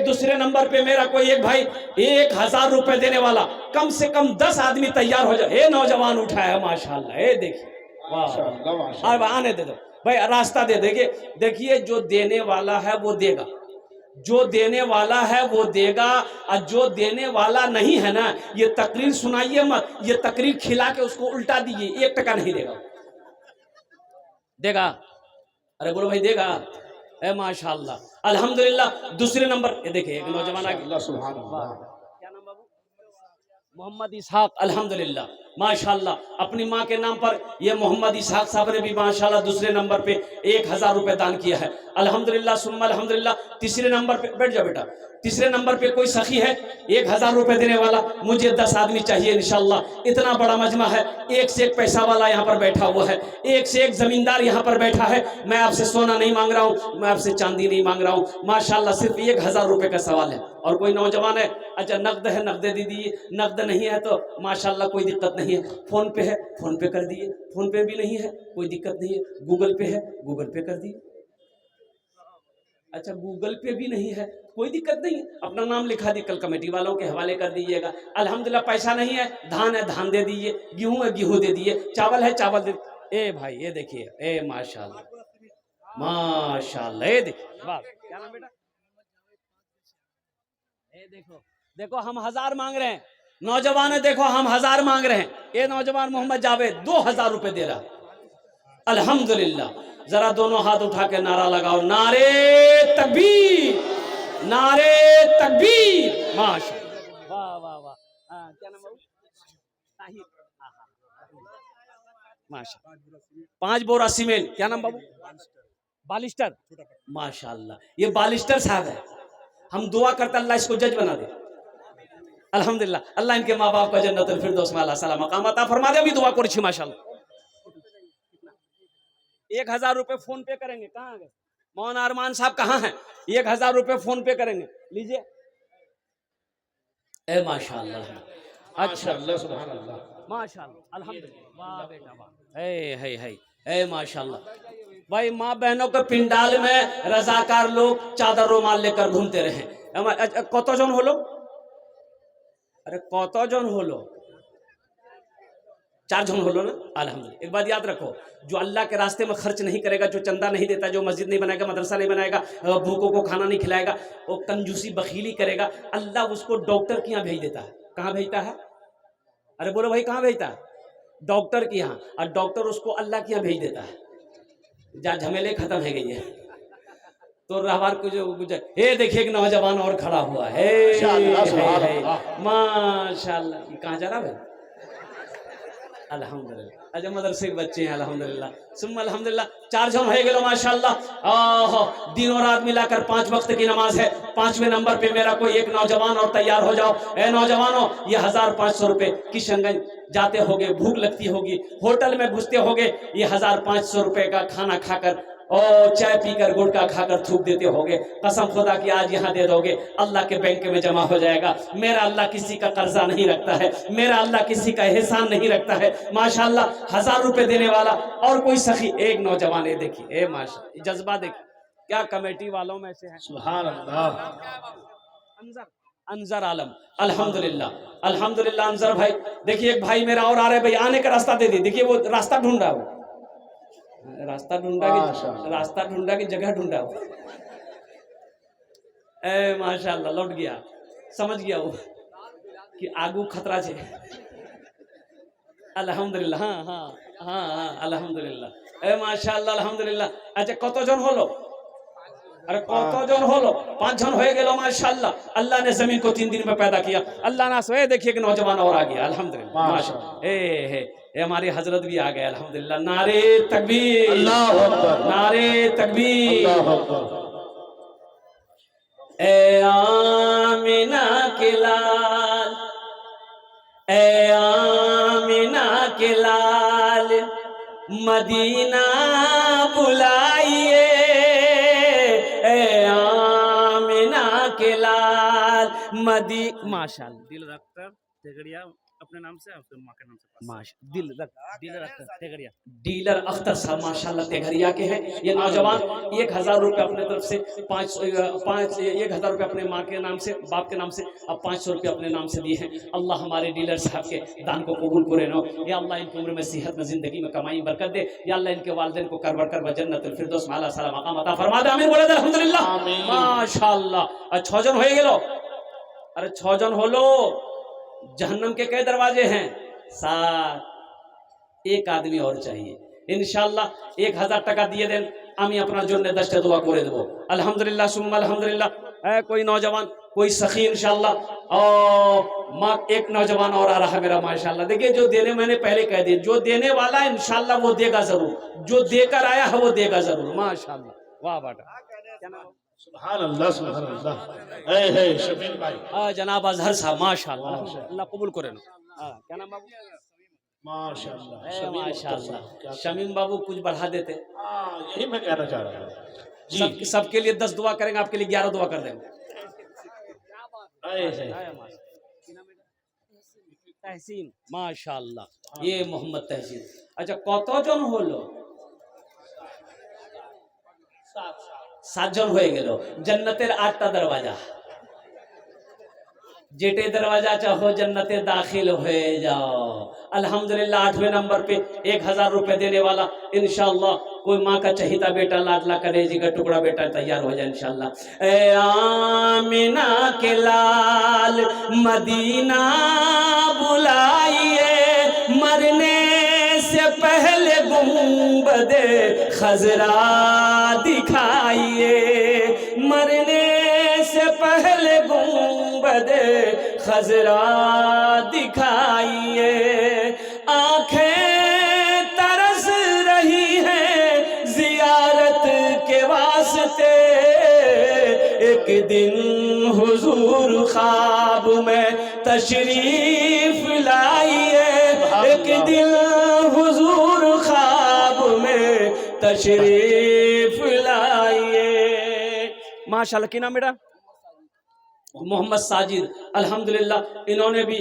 दूसरे नंबर पे मेरा कोई एक भाई 1000 रुपए देने वाला, कम से कम 10 आदमी तैयार हो जाए। नौजवान उठा है माशाअल्लाह। देखिए वाह, अब आने दे दो भाई, रास्ता दे देंगे। देखिए जो देने वाला है वो देगा, जो देने वाला है वो देगा, और जो देने वाला नहीं है ना, ये तकरीर सुनाइए मत, ये तकरीर खिला के उसको उल्टा दीजिए, 1 टका नहीं देगा। देगा? अरे बोलो भाई देगा? माशाअल्लाह अल्हम्दुलिल्लाह। दूसरे नंबर ये देखिए एक नौजवान आ गया, सुभान अल्लाह। क्या नाम बाबू? मोहम्मद इसहाक अल्हम्दुलिल्लाह माशाअल्लाह। अपनी माँ के नाम पर ये मोहम्मद इसहाक साहब ने भी माशाअल्लाह दूसरे नंबर पे 1000 रुपए दान किया है अल्हम्दुलिल्लाह सुम्मा अल्हम्दुलिल्लाह। तीसरे नंबर पे बैठ जाओ बेटा। तीसरे नंबर पे कोई सखी है 1000 रुपए देने वाला, मुझे 10 आदमी चाहिए इंशाअल्लाह। इतना बड़ा मजमा है, एक से एक पैसा वाला यहाँ पर बैठा हुआ है, एक से एक जमींदार यहाँ पर बैठा है। मैं आपसे सोना नहीं मांग रहा हूँ, मैं आपसे चांदी नहीं मांग रहा हूँ माशाअल्लाह, सिर्फ 1000 रुपए का सवाल है। और कोई नौजवान है, अच्छा नकद है नकद दे दीजिए, नकद नहीं है तो माशाअल्लाह कोई दिक्कत नहीं है, फोन पे है फोन पे कर दिए, फोन पे भी नहीं है कोई दिक्कत नहीं है, गूगल पे है गूगल पे कर दिए। अच्छा गूगल पे भी नहीं है कोई दिक्कत नहीं है, अपना नाम लिखा दी, कल कमेटी वालों के हवाले कर दीजिएगा अल्हम्दुलिल्लाह। पैसा नहीं है, धान है धान दे दीजिए, गेहूं है गेहूं दे दीजिए, चावल है चावल दे। ए भाई ये देखिए माशाल्लाह माशाल्लाह, ये देखिए वाह, क्या नाम बेटा? देखो देखो हम 1000 मांग रहे हैं, नौजवान है देखो हम 1000 मांग रहे हैं। ये नौजवान मोहम्मद जावेद 2000 रुपए दे रहा अल्हम्दुलिल्लाह। जरा दोनों हाथ उठा के नारा लगाओ, नारे तकबीर, नारे तकबीर, माशाअल्लाह वाह वाह वाह। क्या नाम है? ताहिर, माशाअल्लाह। 5 बोरा सीमेंट, क्या नाम बाबू? बालिस्टर, माशाअल्लाह। ये बालिस्टर साहब है, हम दुआ करते अल्लाह इसको जज बना दे अल्हम्दुलिल्लाह। अल्लाह इनके माँ बाप का जन्नतुल फिरदौस में अल्लाह सलाम मकाम अता फरमा दे। अभी दुआ करछी माशाअल्लाह। 1000 रुपए फोन पे करेंगे, कहाँ गए मौलाना अरमान साहब, कहाँ हैं? 1000 रुपए फोन पे करेंगे, लीजिए। ए माशाअल्लाह, अच्छा सुभान अल्लाह माशाअल्लाह अल्हम्दुलिल्लाह, वाह बेटा वाह, है माशाअल्लाह। भाई माँ बहनों के पिंडाल में रजाकार लोग चादर रुमाल लेकर घूमते रहे। কতজন হলো? अरे কতজন হলো? चार जन होलो ना अल्हम्दुलिल्लाह। एक बात याद रखो, जो अल्लाह के रास्ते में खर्च नहीं करेगा, जो चंदा नहीं देता, जो मस्जिद नहीं बनाएगा, मदरसा नहीं बनाएगा, भूखों को खाना नहीं खिलाएगा, वो कंजूसी बखीली करेगा, अल्लाह उसको डॉक्टर के यहाँ भेज देता है। कहाँ भेजता है? अरे बोलो भाई, कहाँ भेजता है? डॉक्टर के यहाँ। और डॉक्टर उसको अल्लाह के यहाँ भेज देता है, जहाँ झमेले खत्म है गई है। तो रहवार को जो गुजर, ये देखिए एक नौजवान और खड़ा हुआ है, माशाल्लाह। ये कहाँ जा रहा भाई? अल्हम्दुलिल्लाह। अच्छा मदरसे के बच्चे हैं, अल्हम्दुलिल्लाह सुम्मा अल्हम्दुलिल्लाह। चार जन हो गए माशाल्लाह। दिन और रात मिलाकर 5 वक्त की नमाज है। 5वें नंबर पे मेरा कोई एक नौजवान और तैयार हो जाओ। ए नौजवानों, ये 1500 रुपए किशनगंज जाते होगे, भूख लगती होगी, होटल में घुसते होगे, ये 1500 रुपए का खाना खाकर और चाय पीकर गुड़का खाकर थूक देते होगे। कसम खुदा की आज यहाँ दे दोगे, अल्लाह के बैंक में जमा हो जाएगा। मेरा अल्लाह किसी का कर्जा नहीं रखता है, मेरा अल्लाह किसी का एहसान नहीं रखता है। माशाल्लाह 1000 रुपए देने वाला और कोई सखी एक नौजवान है, देखिए ए माशा जज्बा देखिए, क्या कमेटी वालों में से है। सुभान अल्लाह। अंजर आलम, अल्हम्दुलिल्लाह अल्हम्दुलिल्लाह। अंजर भाई देखिए, एक भाई मेरा और आ रहे भाई, आने का रास्ता दे दी। देखिए वो रास्ता ढूंढ रहा, वो रास्ता ढूंढा की जगह ढूंढा वो। ए माशाल्लाह, लौट गया, समझ गया वो कि आगू खतरा छे। अल्हम्दुलिल्लाह। हाँ हाँ हाँ हाँ अल्हम्दुलिल्लाह। ए माशाल्लाह अल्हम्दुलिल्लाह। अच्छा कत जन हलो? अरे कत जन हलो? 5 जन हो गए माशाल्लाह। अल्लाह ने जमीन को 3 दिन में पैदा किया। अल्लाह ना सोए, देखिए एक नौजवान और आ गया, अल्हम्दुलिल्लाह माशाल्लाह। ए हमारे हजरत भी आ गए, अल्हम्दुलिल्लाह। नारे तकबीर, अल्लाहु अकबर, नारे तकबीर। अल्लाहु अकबर। ए आमिना के लाल, ए आमिना के लाल, मदीना बुलाइए, ए आमिना के लाल माशाल्लाह। दिल रखकर तेगड़िया अपने नाम से, आपके माँ के नाम से माशा दिल रखकर तेगड़िया। डीलर अख्तर साहब माशाल्लाह तेघरिया के हैं। ये नौजवान 1000 रुपये अपने तरफ से 1000 रुपये अपने माँ के नाम से, बाप के नाम से, अब 500 रुपये अपने नाम से दिए हैं। अल्लाह हमारे डीलर साहब के दान को कबूल करे नो। या अल्लाह इनकी उम्र में सेहत में, जिंदगी में कमाई बरकत दे। या अल्लाह इनके वालिदैन को करवर कर जन्नतुल फिरदौस में आला साला मकाम अता फरमा दे। आमीन बोले अल्हम्दुलिल्लाह माशाल्लाह। 6 जन हो गेलो। अरे 6 जन होलो। जहन्नम के कई दरवाजे हैं? 7। एक आदमी और चाहिए इंशाल्लाह। 1000 টাকা দিয়ে দেন, আমি আপনার জন্য 10টা দোয়া করে দেব। अल्हम्दुलिल्लाह सुम्मा अल्हम्दुलिल्लाह। कोई नौजवान, कोई सखी इंशाल्लाह। और माँ एक नौजवान और आ रहा है मेरा माशाल्लाह। देखिए जो देने, मैंने पहले कह दिया, जो देने वाला है इंशाल्लाह वो देगा जरूर, जो देकर आया है वो देगा जरूर माशाल्लाह। वाह बेटा, क्या नाम? सुभान अल्लाह, सुभान अल्लाह। ए शफीक भाई, जनाब अजहर साहब माशाल्लाह, अल्लाह कबूल करे ना। क्या नाम बाबू? माशाल्लाह माशाल्लाह। शमीम बाबू कुछ बढ़ा देते। यही मैं कहना चाह रहा हूँ। सबके लिए 10 दुआ करेंगे, आपके लिए 11 दुआ कर देंगे। तहसीन माशाल्लाह, ये मोहम्मद तहसीन। अच्छा কতজন হলো? 7 জন হয়ে গেল। जन्नतेर 8टा दरवाजा, जेटे दरवाजा चाहो जन्नते दाखिल हो जाओ। अल्हम्दुलिल्लाह 8वें नंबर पे 1000 रुपए देने वाला इंशाल्लाह कोई माँ का चहीता बेटा, लाडला कलेजी का टुकड़ा बेटा तैयार हो जाए इंशाल्लाह। ए आमिना के लाल, मदीना बुलाइए, मरने से पहले गुंबदे खजरा दिखाइए, मरने से पहले गुंबदे खजरा दिखाइए। आंखें तरस रही हैं जियारत के वास्ते, एक दिन हुजूर ख्वाब में तशरीफ लाइए, एक दिन हुजूर ख्वाब में तशरीफ लाइए। माशाल्लाह। की नाम बेटा? मोहम्मद साजिद। अल्हम्दुलिल्लाह इन्होंने भी,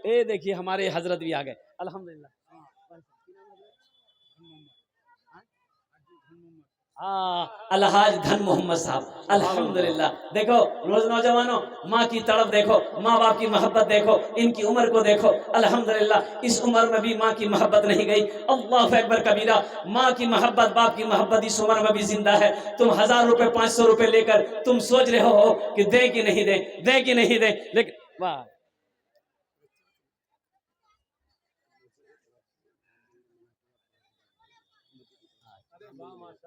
ये देखिए हमारे हजरत भी आ गए अल्हम्दुलिल्लाह। अलहाज धन मोहम्मद साहब, अल्हम्दुलिल्लाह। देखो रोज नौजवानों, माँ की तड़प देखो, माँ बाप की मोहब्बत देखो, इनकी उम्र को देखो, अल्हम्दुलिल्लाह। इस उम्र में भी माँ की मोहब्बत नहीं गई। अल्लाह अकबर कबीरा। माँ की मोहब्बत, बाप की मोहब्बत इस उम्र में भी जिंदा है। तुम 1000 रुपए 500 रुपए लेकर तुम सोच रहे हो कि दे कि नहीं दे, दे कि नहीं दे, लेकिन वाह,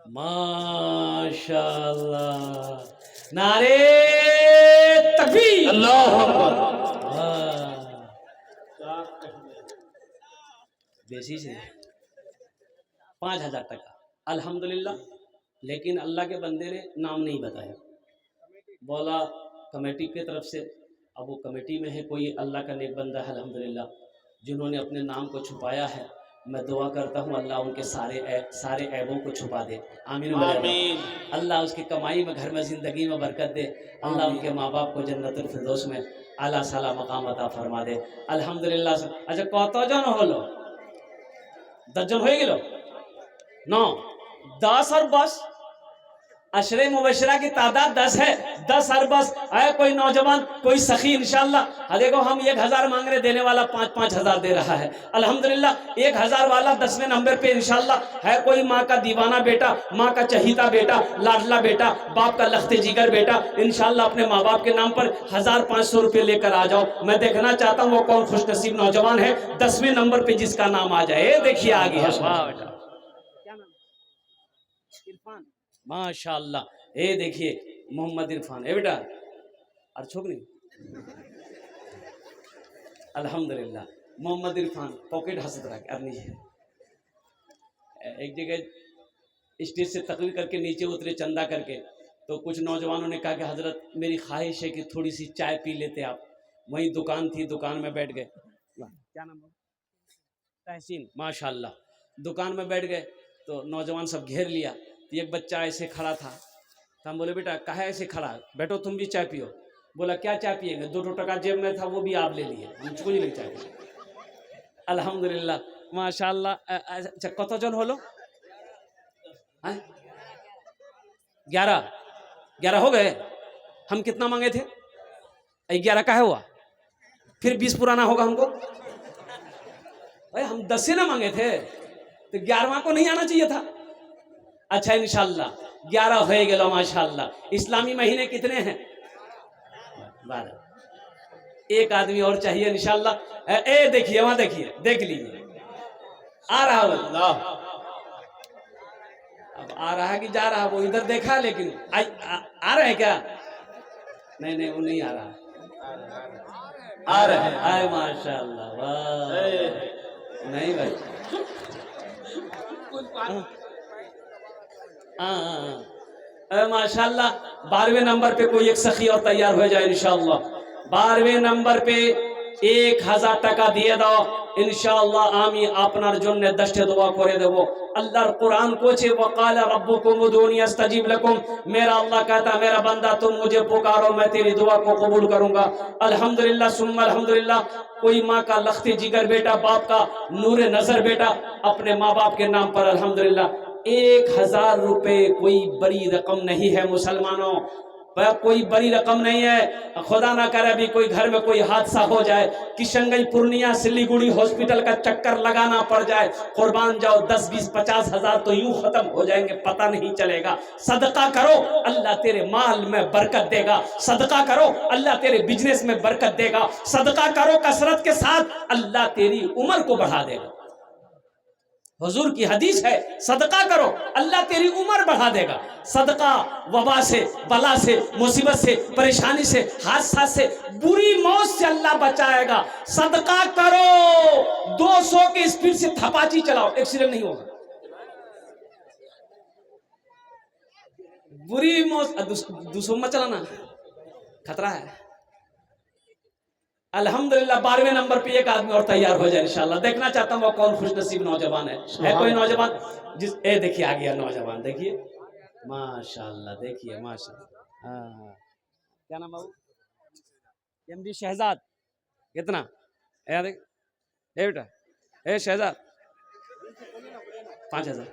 माशाअल्लाह, नारे तकबीर, अल्लाह अकबर। बेसी से 5000 टका, अल्हम्दुलिल्लाह। लेकिन अल्लाह के बंदे ने नाम नहीं बताया, बोला कमेटी की तरफ से। अब वो कमेटी में है कोई अल्लाह का नेक बंदा है अल्हम्दुलिल्लाह, जिन्होंने अपने नाम को छुपाया है। मैं दुआ करता हूँ अल्लाह उनके सारे ऐबों को छुपा दे, आमीन। आमीन। अल्लाह उसकी कमाई में, घर में, ज़िंदगी में बरकत दे। अल्लाह उनके माँ बाप को जन्नतुल फिरदौस में आला साला मकाम अता फरमा दे, अल्हम्दुलिल्लाह। अच्छा कत जन हलो? 10 जन हो गलो? 9, 10 और बस अशरे मुबशरा की तादाद 10 है। 10 और बस है कोई नौजवान, कोई सखी इंशाल्लाह। देखो हम 1000 मांग रहे, देने वाला 5-5 हजार दे रहा है अल्हम्दुलिल्लाह। 1000 वाला 10वें नंबर पे इंशाल्लाह है कोई माँ का दीवाना बेटा, माँ का चहीता बेटा, लाडला बेटा, बाप का लखते जिगर बेटा, इंशाल्लाह अपने माँ बाप के नाम पर 1500 रुपये लेकर आ जाओ। मैं देखना चाहता हूँ वो कौन खुशनसीब नौजवान है 10वें नंबर पे जिसका नाम आ जाए। देखिए आ गया, वाह बेटा, क्या नाम? इरफान, माशाअल्लाह। ये देखिए मोहम्मद इरफान, ए बेटा और छोकरी, अल्हम्दुलिल्लाह। मोहम्मद इरफान पॉकेट हंसत रहा करनी है। एक जगह स्टेज से तकरीर करके नीचे उतरे चंदा करके, तो कुछ नौजवानों ने कहा कि हजरत मेरी ख्वाहिश है कि थोड़ी सी चाय पी लेते आप। वहीं दुकान थी, दुकान में बैठ गए। क्या नाम है? तहसीन, माशाअल्लाह। दुकान में बैठ गए तो नौजवान सब घेर लिया। तो एक बच्चा ऐसे खड़ा था, तो हम बोले बेटा काहे ऐसे खड़ा, बैठो तुम भी चाय पियो। बोला क्या चाय पिएंगे? 2 टका जेब में था, वो भी आप ले लिए, हम कुछ नहीं चाय पिए। अल्हम्दुलिल्लाह, माशाअल्लाह। अच्छा कत जन हलो? 11 हो गए। हम कितना मांगे थे? 11 का है हुआ, फिर 20 पुराना होगा हमको। भाई हम 10 ना मांगे थे, तो 11वां को नहीं आना चाहिए था। अच्छा इंशाल्लाह 11 हो गए माशाल्लाह। इस्लामी महीने कितने हैं? 12। एक आदमी और चाहिए इंशाल्लाह। ए देखिए वहां, देखिए, देख लीजिए आ रहा वो। अब आ रहा है कि जा रहा है, वो इधर देखा लेकिन आ रहे हैं क्या? नहीं नहीं वो नहीं आ रहा, आ रहे हैं। आए माशाल्लाह, वाह। नहीं भाई, माशाल्लाह। 12वें नंबर पे कोई एक सखी और तैयार हो जाए इंशाल्लाह। 12वें नंबर पे 1000 টাকা দিয়ে দাও इंशाल्लाह। आमी আপনার জন্য 10টা দোয়া করে দেব। अल्लाह कुरान कोचे वकाल रब्बुकुम उदूनी अस्तजीब लकुम। मेरा अल्लाह कहता मेरा बंदा तुम मुझे पुकारो मैं तेरी दुआ को कबूल करूंगा। अल्हम्दुलिल्लाह सुम्मा अल्हम्दुलिल्लाह। कोई माँ का लखते जिगर बेटा, बाप का नूरे नजर बेटा, अपने माँ बाप के नाम पर अल्हम्दुलिल्लाह 1000 रुपए कोई बड़ी रकम नहीं है मुसलमानों, वह कोई बड़ी रकम नहीं है। खुदा ना करे अभी कोई घर में कोई हादसा हो जाए, किशनगंज पूर्णिया सिलीगुड़ी हॉस्पिटल का चक्कर लगाना पड़ जाए, कुर्बान जाओ 10 20 50 हजार तो यूं खत्म हो जाएंगे, पता नहीं चलेगा। सदका करो अल्लाह तेरे माल में बरकत देगा, सदका करो अल्लाह तेरे बिजनेस में बरकत देगा, सदका करो कसरत के साथ अल्लाह तेरी उम्र को बढ़ा देगा। हुजूर की हदीस है, सदका करो अल्लाह तेरी उम्र बढ़ा देगा। सदका वबा से, बला से, मुसीबत से, परेशानी से, हादसा से, बुरी मौत से अल्लाह बचाएगा। सदका करो, 200 की स्पीड से थपाची चलाओ, एक्सीडेंट नहीं होगा। बुरी मौत 200 मत चलाना, खतरा है। अल्हम्दुलिल्लाह 12वें नंबर पे एक आदमी और तैयार हो जाए इंशाल्लाह। देखना चाहता हूँ वो कौन खुशनसीब नौजवान है कोई नौजवान जिस देखिए आ गया नौजवान, देखिए माशाल्लाह, देखिए माशाल्लाह। हाँ, क्या नाम बाबू? एमडी शहजाद। कितना? देख बेटा, शहजाद 5000।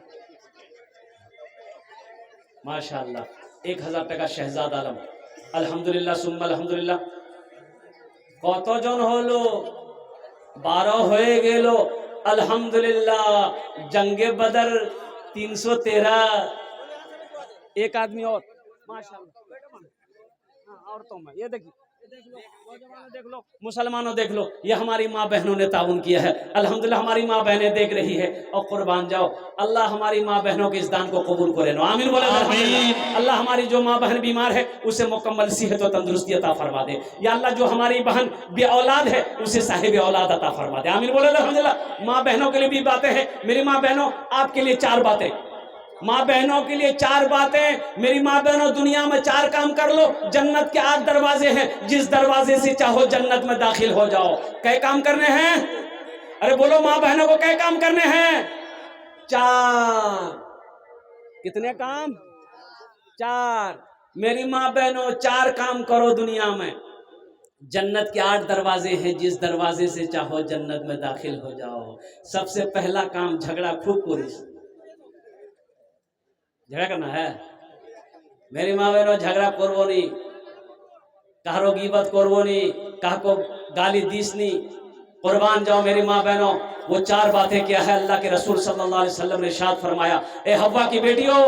माशाल्लाह 1000 টাকা शहजाद आलम अल्हम्दुलिल्लाह सुम्मा अल्हम्दुलिल्लाह কতজন হলো 12 হয়ে গেল अल्हम्दुलिल्लाह जंगे बदर 313 एक आदमी और माशाल्लाह हाँ, औरतों में ये देखिए नौजवानों देख लो मुसलमानों देख लो ये हमारी माँ बहनों ने ताउन किया है अल्हम्दुलिल्लाह हमारी माँ बहनें देख रही है और कुर्बान जाओ अल्लाह हमारी माँ बहनों के इस दान को कबूल करे नो आमीन बोले अल्लाह हमारी जो माँ बहन बीमार है उसे मुकम्मल सेहत और तंदुरुस्ती अता फरमा दे या अल्लाह जो हमारी बहन बे औलाद है उसे साहिब औलाद अता फरमा दे आमीन बोले अल्हम्दुलिल्लाह माँ बहनों के लिए भी बातें हैं मेरी माँ बहनों आपके लिए 4 बातें माँ बहनों के लिए 4 बातें मेरी माँ बहनों दुनिया में 4 काम कर लो जन्नत के 8 दरवाजे हैं जिस दरवाजे से चाहो जन्नत में दाखिल हो जाओ कै काम करने हैं अरे बोलो माँ बहनों को कै काम करने हैं 4 कितने काम 4 मेरी माँ बहनों 4 काम करो दुनिया में जन्नत के 8 दरवाजे हैं जिस दरवाजे से चाहो जन्नत में दाखिल हो जाओ सबसे पहला काम झगड़ा खूब पूरी झगड़ा करना है मेरी माँ बहनों झगड़ा करबो नहीं कारो गीबत करबो नहीं कहा को गाली दीस नहीं कुर्बान जाओ मेरी माँ बहनों वो 4 बातें क्या है अल्लाह के रसूल सल्लल्लाहु अलैहि वसल्लम ने इरशाद फरमाया ए हव्वा की बेटियों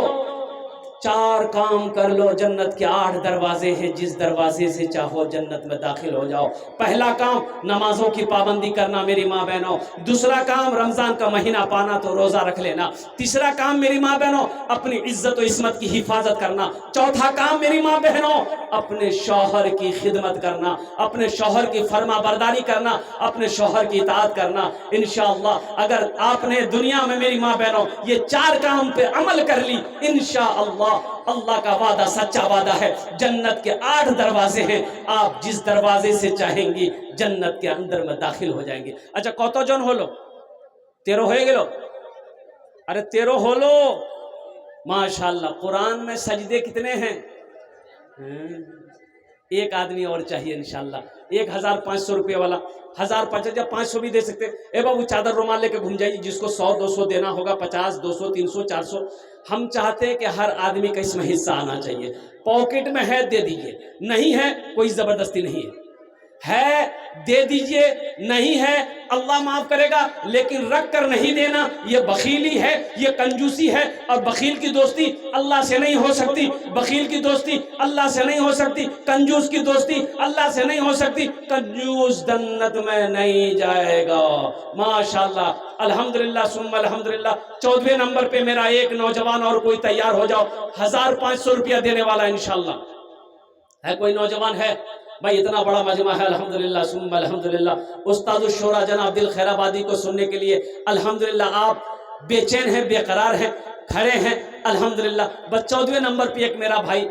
4 काम कर लो जन्नत के 8 दरवाजे हैं जिस दरवाजे से चाहो जन्नत में दाखिल हो जाओ पहला काम नमाजों की पाबंदी करना मेरी माँ बहनों दूसरा काम रमजान का महीना पाना तो रोजा रख लेना तीसरा काम मेरी माँ बहनों अपनी इज्जत और इस्मत की हिफाजत करना चौथा काम मेरी माँ बहनों अपने शौहर की खिदमत करना अपने शौहर की फर्मा बरदारी करना अपने शौहर की इताअत करना इंशाअल्लाह अगर आपने दुनिया में मेरी माँ बहनों ये 4 काम पे अमल कर ली इंशाअल्लाह अल्लाह का वादा सच्चा वादा है जन्नत के 8 दरवाजे हैं आप जिस दरवाजे से चाहेंगी जन्नत के अंदर में दाखिल हो जाएंगे अच्छा कतजन হলো 13 হয়ে গেল अरे 13 হলো माशाल्लाह कुरान में सजदे कितने हैं एक आदमी और चाहिए इंशाल्लाह 1500 रुपये वाला 1500 भी दे सकते ए बाबू चादर रुमाल लेके घूम जाइए जिसको 100-200 देना होगा 50 200 300 400 हम चाहते हैं कि हर आदमी का इसमें हिस्सा आना चाहिए पॉकेट में है दे दीजिए नहीं है कोई जबरदस्ती नहीं है दे दीजिए नहीं है अल्लाह माफ करेगा लेकिन रख कर नहीं देना ये बखीली है ये कंजूसी है और बखील की दोस्ती अल्लाह से नहीं हो सकती बखील की दोस्ती अल्लाह से नहीं हो सकती कंजूस की दोस्ती अल्लाह से नहीं हो सकती कंजूस जन्नत में नहीं जाएगा माशाल्लाह अल्हम्दुलिल्लाह सुम्मा अल्हम्दुलिल्लाह 14वें नंबर पे मेरा एक नौजवान और कोई तैयार हो जाओ 1500 रुपया देने वाला इंशाल्लाह है कोई नौजवान है भाई इतना बड़ा मजमा है अल्हम्दुलिल्लाह सुम्मा अल्हम्दुलिल्लाह उस्तादुश शोरा जनाब दिल खैराबादी को सुनने के लिए अल्हम्दुलिल्लाह आप बेचैन हैं बेकरार हैं खड़े हैं अल्हम्दुलिल्लाह बस 14वें नंबर पे एक मेरा भाई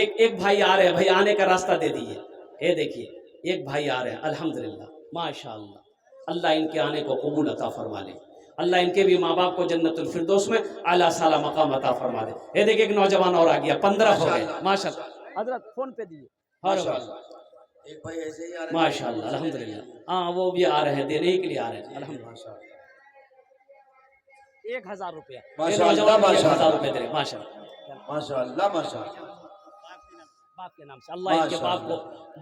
एक भाई आ रहे हैं भाई आने का रास्ता दे दीजिए ये देखिए एक भाई आ रहे हैं अल्हम्दुलिल्लाह माशाअल्लाह अल्लाह इनके आने को कबूल अता फरमा ले अल्लाह इनके भी माँ बाप को जन्नतुल फिरदौस में आला साला मकाम अता फरमा दे ये देखिए एक नौजवान और आ गया 15 हो गए माशाअल्लाह हजरत फोन पे दीजिए एक भाई ऐसे ही आ रहे हैं माशाअल्लाह अल्हम्दुलिल्लाह हाँ वो भी आ रहे हैं देने के लिए आ रहे हैं अल्हम्दुलिल्लाह 1000 रुपया माशाअल्लाह, 1000 रुपये दे रहे माशाअल्लाह माशाअल्लाह माशाअल्लाह बाप के नाम से अल्लाह इनके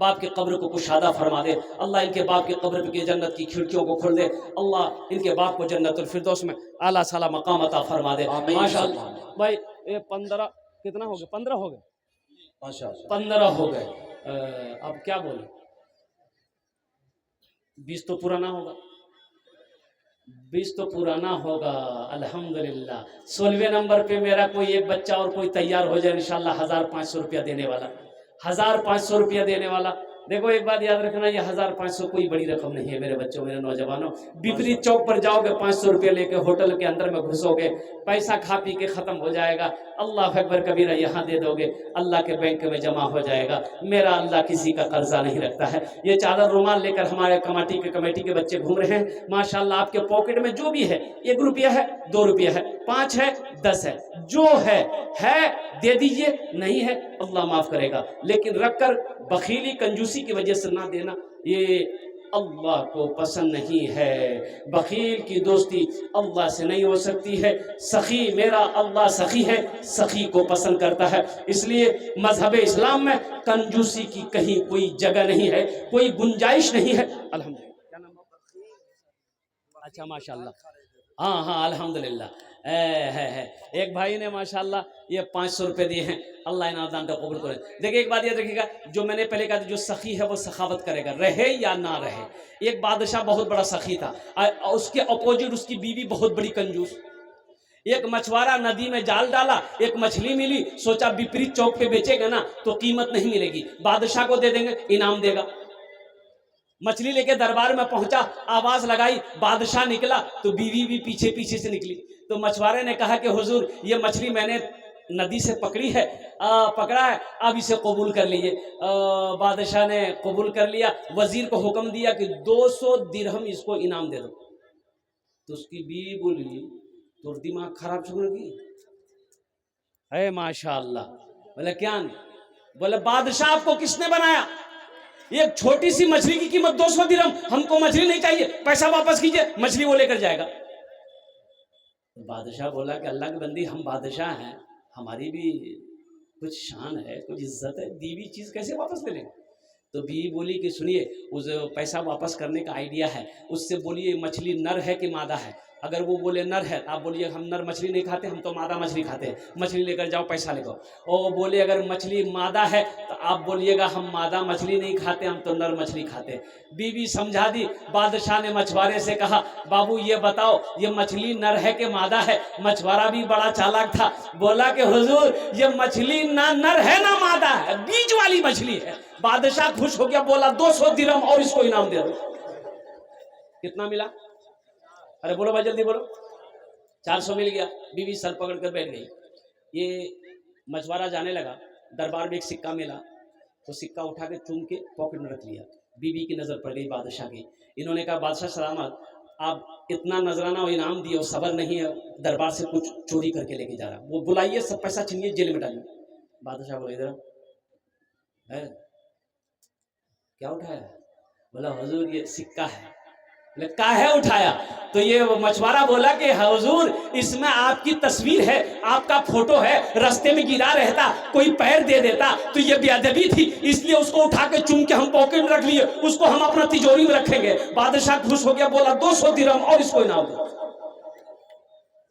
बाप के कब्र को कुशादा फरमा दे अल्लाह इनके बाप के कब्र की जन्नत की खिड़कियों को खोल दे अल्लाह इनके बाप को जन्नतुल फिरदौस में आला साला मकाम अता फरमा दे माशाअल्लाह भाई ये 15 कितना हो गए 15 हो गए माशाअल्लाह 15 हो गए अब क्या बोले 20 तो पुराना होगा 20 तो पुराना होगा अल्हम्दुलिल्लाह 16वें नंबर पे मेरा कोई एक बच्चा और कोई तैयार हो जाए इंशाल्लाह 1500 रुपया देने वाला 1500 रुपया देने वाला देखो एक बात याद रखना ये 1500 कोई बड़ी रकम नहीं है मेरे बच्चों मेरे नौजवानों विपरीत चौक पर जाओगे 500 रुपया लेके होटल के अंदर में घुसोगे पैसा खा पी के खत्म हो जाएगा अल्लाह अकबर कबीरा यहाँ दे दोगे अल्लाह के बैंक में जमा हो जाएगा मेरा अल्लाह किसी का कर्जा नहीं रखता है ये चादर रुमाल लेकर हमारे कमेटी के बच्चे घूम रहे हैं माशाल्लाह आपके पॉकेट में जो भी है 1 रुपया है 2 रुपया है 5 है 10 है जो है दे दीजिए नहीं है अल्लाह माफ करेगा लेकिन रखकर बखीली कंजूसी की वजह से ना देना ये अल्लाह को पसंद नहीं है। बखील की दोस्ती अल्लाह से नहीं हो सकती है। सखी मेरा अल्लाह सखी है, सखी को पसंद करता है। इसलिए मजहब इस्लाम में कंजूसी की कहीं कोई जगह नहीं है, कोई गुंजाइश नहीं है। अल्हम्दुलिल्लाह। क्या नाम है? अच्छा माशाल्लाह, हाँ हाँ अल्हम्दुलिल्लाह। है एक भाई ने माशाल्लाह ये 500 रुपये दिए हैं, अल्लाह इनाम दान का कबूल करे। देखिए एक बात याद रखिएगा, जो मैंने पहले कहा था, जो सखी है वो सखावत करेगा, रहे या ना रहे। एक बादशाह बहुत बड़ा सखी था, उसके अपोजिट उसकी बीवी बहुत बड़ी कंजूस। एक मछुआरा नदी में जाल डाला, एक मछली मिली, सोचा विपरीत चौक पे बेचेगा ना तो कीमत नहीं मिलेगी, बादशाह को दे देंगे, इनाम देगा। मछली लेके दरबार में पहुंचा, आवाज लगाई, बादशाह निकला तो बीवी भी पीछे पीछे से निकली। तो मछुआरे ने कहा कि हुजूर ये मछली मैंने नदी से पकड़ी है, पकड़ा है, अब इसे कबूल कर लीजिए। बादशाह ने कबूल कर लिया, वजीर को हुक्म दिया कि 200 दिरहम इसको इनाम दे दो। तो उसकी बीवी बोली तो दिमाग खराब शुरू की है माशाअल्लाह। बोले क्या नहीं? बोले बादशाह आपको किसने बनाया? एक छोटी सी मछली की कीमत 200 दिरहम, हमको मछली नहीं चाहिए, पैसा वापस कीजिए, मछली वो लेकर जाएगा। बादशाह बोला कि अल्लाह की बंदी, हम बादशाह हैं, हमारी भी कुछ शान है, कुछ इज्जत है, दी हुई चीज़ कैसे वापस ले लें? तो बीवी बोली कि सुनिए, उस पैसा वापस करने का आइडिया है, उससे बोलिए मछली नर है कि मादा है। अगर वो बोले नर है, आप बोलिए हम नर मछली नहीं खाते, हम तो मादा मछली खाते हैं, मछली लेकर जाओ, पैसा लेकर। और बोले अगर मछली मादा है तो आप बोलिएगा हम मादा मछली नहीं खाते, हम तो नर मछली खाते हैं। बीवी समझा दी। बादशाह ने मछुआरे से कहा, बाबू ये बताओ ये मछली नर है कि मादा है? मछुआरा भी बड़ा चालाक था, बोला कि हुजूर ये मछली ना नर है ना मादा है, बीच वाली मछली है। बादशाह खुश हो गया, बोला 200 दिरहम और इसको इनाम दे दो। कितना मिला? अरे बोलो भाई जल्दी बोलो। 400 मिल गया। बीवी सर पकड़ कर बैठ गई। ये मछुआरा जाने लगा, दरबार में एक सिक्का मिला, तो सिक्का उठा के चूम के पॉकेट में रख लिया। बीवी की नज़र पड़ गई बादशाह की। इन्होंने कहा बादशाह सलामत, आप इतना नजराना और इनाम दिए और सबर नहीं है, दरबार से कुछ चोरी करके लेके जा रहा, वो बुलाइए, सब पैसा छीनिए, जेल में डालिए। बादशाह बोला इधर है, क्या उठाया? बोला हुजूर ये सिक्का है। काहे उठाया? तो ये मछुआरा बोला कि हुजूर इसमें आपकी तस्वीर है, आपका फोटो है, रास्ते में गिरा रहता कोई पैर दे देता तो ये बेअदबी थी, इसलिए उसको उठा के चुम के हम पॉकेट में रख लिए, उसको हम अपना तिजोरी में रखेंगे। बादशाह खुश हो गया, बोला 200 दिरहम और इसको इनाम दो।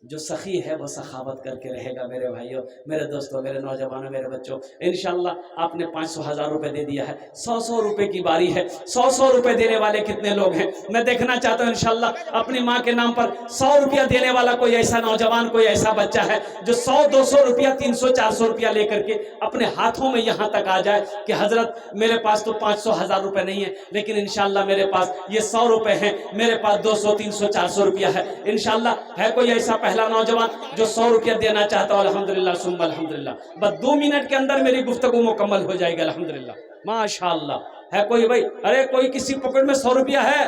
जो सखी है वो सखावत करके रहेगा। मेरे भाइयों, मेरे दोस्तों, मेरे नौजवानों, मेरे बच्चों, इंशाल्लाह आपने 500-1000 रुपए दे दिया है, 100-100 रुपए की बारी है। 100-100 रुपए देने वाले कितने लोग हैं? मैं देखना चाहता हूँ इंशाल्लाह अपनी माँ के नाम पर 100 रुपया देने वाला कोई ऐसा नौजवान, कोई ऐसा बच्चा है जो 100-200 रुपया, 300-400 रुपया लेकर के अपने हाथों में यहाँ तक आ जाए कि हजरत मेरे पास तो 500-1000 रुपए नहीं है, लेकिन इंशाल्लाह मेरे पास ये 100 रुपए हैं, मेरे पास 200-300-400 रुपया है। इंशाल्लाह है कोई ऐसा पहला नौजवान जो 100 रुपया देना चाहता हो? अल्हम्दुलिल्लाह सुम्मा अल्हम्दुलिल्लाह। बस 2 मिनट के अंदर मेरी गुफ्तगू मुकम्मल हो जाएगी अल्हम्दुलिल्लाह माशाअल्लाह। है कोई भाई? अरे कोई किसी पॉकेट में 100 रुपया है?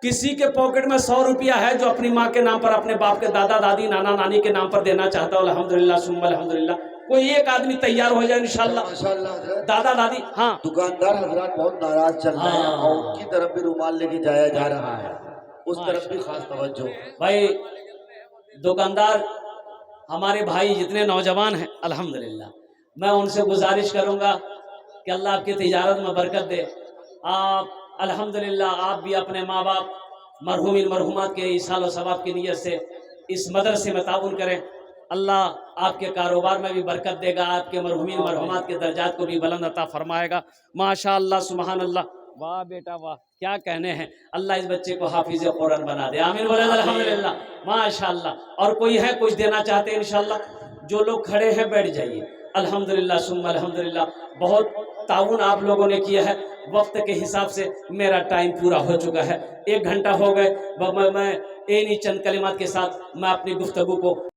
किसी के पॉकेट में 100 रुपया है जो अपनी माँ के नाम पर, अपने बाप के, दादा दादी, नाना नानी के नाम पर देना चाहता हो? अल्हम्दुलिल्लाह सुम्मा अल्हम्दुलिल्लाह। कोई एक आदमी तैयार हो जाए इंशाल्लाह। दादा दादी, हाँ दुकानदार हजरात बहुत नाराज चल रहे हैं और उनकी तरफ भी रुमाल लेके जाया जा रहा है, उस तरफ भी खास तवज्जो। भाई दुकानदार हमारे भाई जितने नौजवान हैं अल्हम्दुलिल्लाह, मैं उनसे गुजारिश करूंगा कि अल्लाह आपकी तिजारत में बरकत दे। आप अल्हम्दुलिल्लाह आप भी अपने माँ बाप मरहूमिन मरहूमात के इसाल और सवाब की नीयत से इस मदरसे में ताउन करें। अल्लाह आपके कारोबार में भी बरकत देगा, आपके मरहूमिन मरहूमात के दर्जात को भी बुलंद अता फरमाएगा। माशाअल्लाह सुभान अल्लाह। वाह बेटा वाह, क्या कहने हैं। अल्लाह इस बच्चे को हाफिज कुरान बना दे, आमीन बोले अल्हम्दुलिल्लाह माशाअल्लाह। और कोई है कुछ देना चाहते हैं इंशाल्लाह? जो लोग खड़े हैं बैठ जाइए। अल्हम्दुलिल्लाह सुम्मा अल्हम्दुलिल्लाह। बहुत ताउन आप लोगों ने किया है। वक्त के हिसाब से मेरा टाइम पूरा हो चुका है, 1 घंटा हो गए। मैं चंद कलिमात के साथ मैं अपनी गुफ्तगू को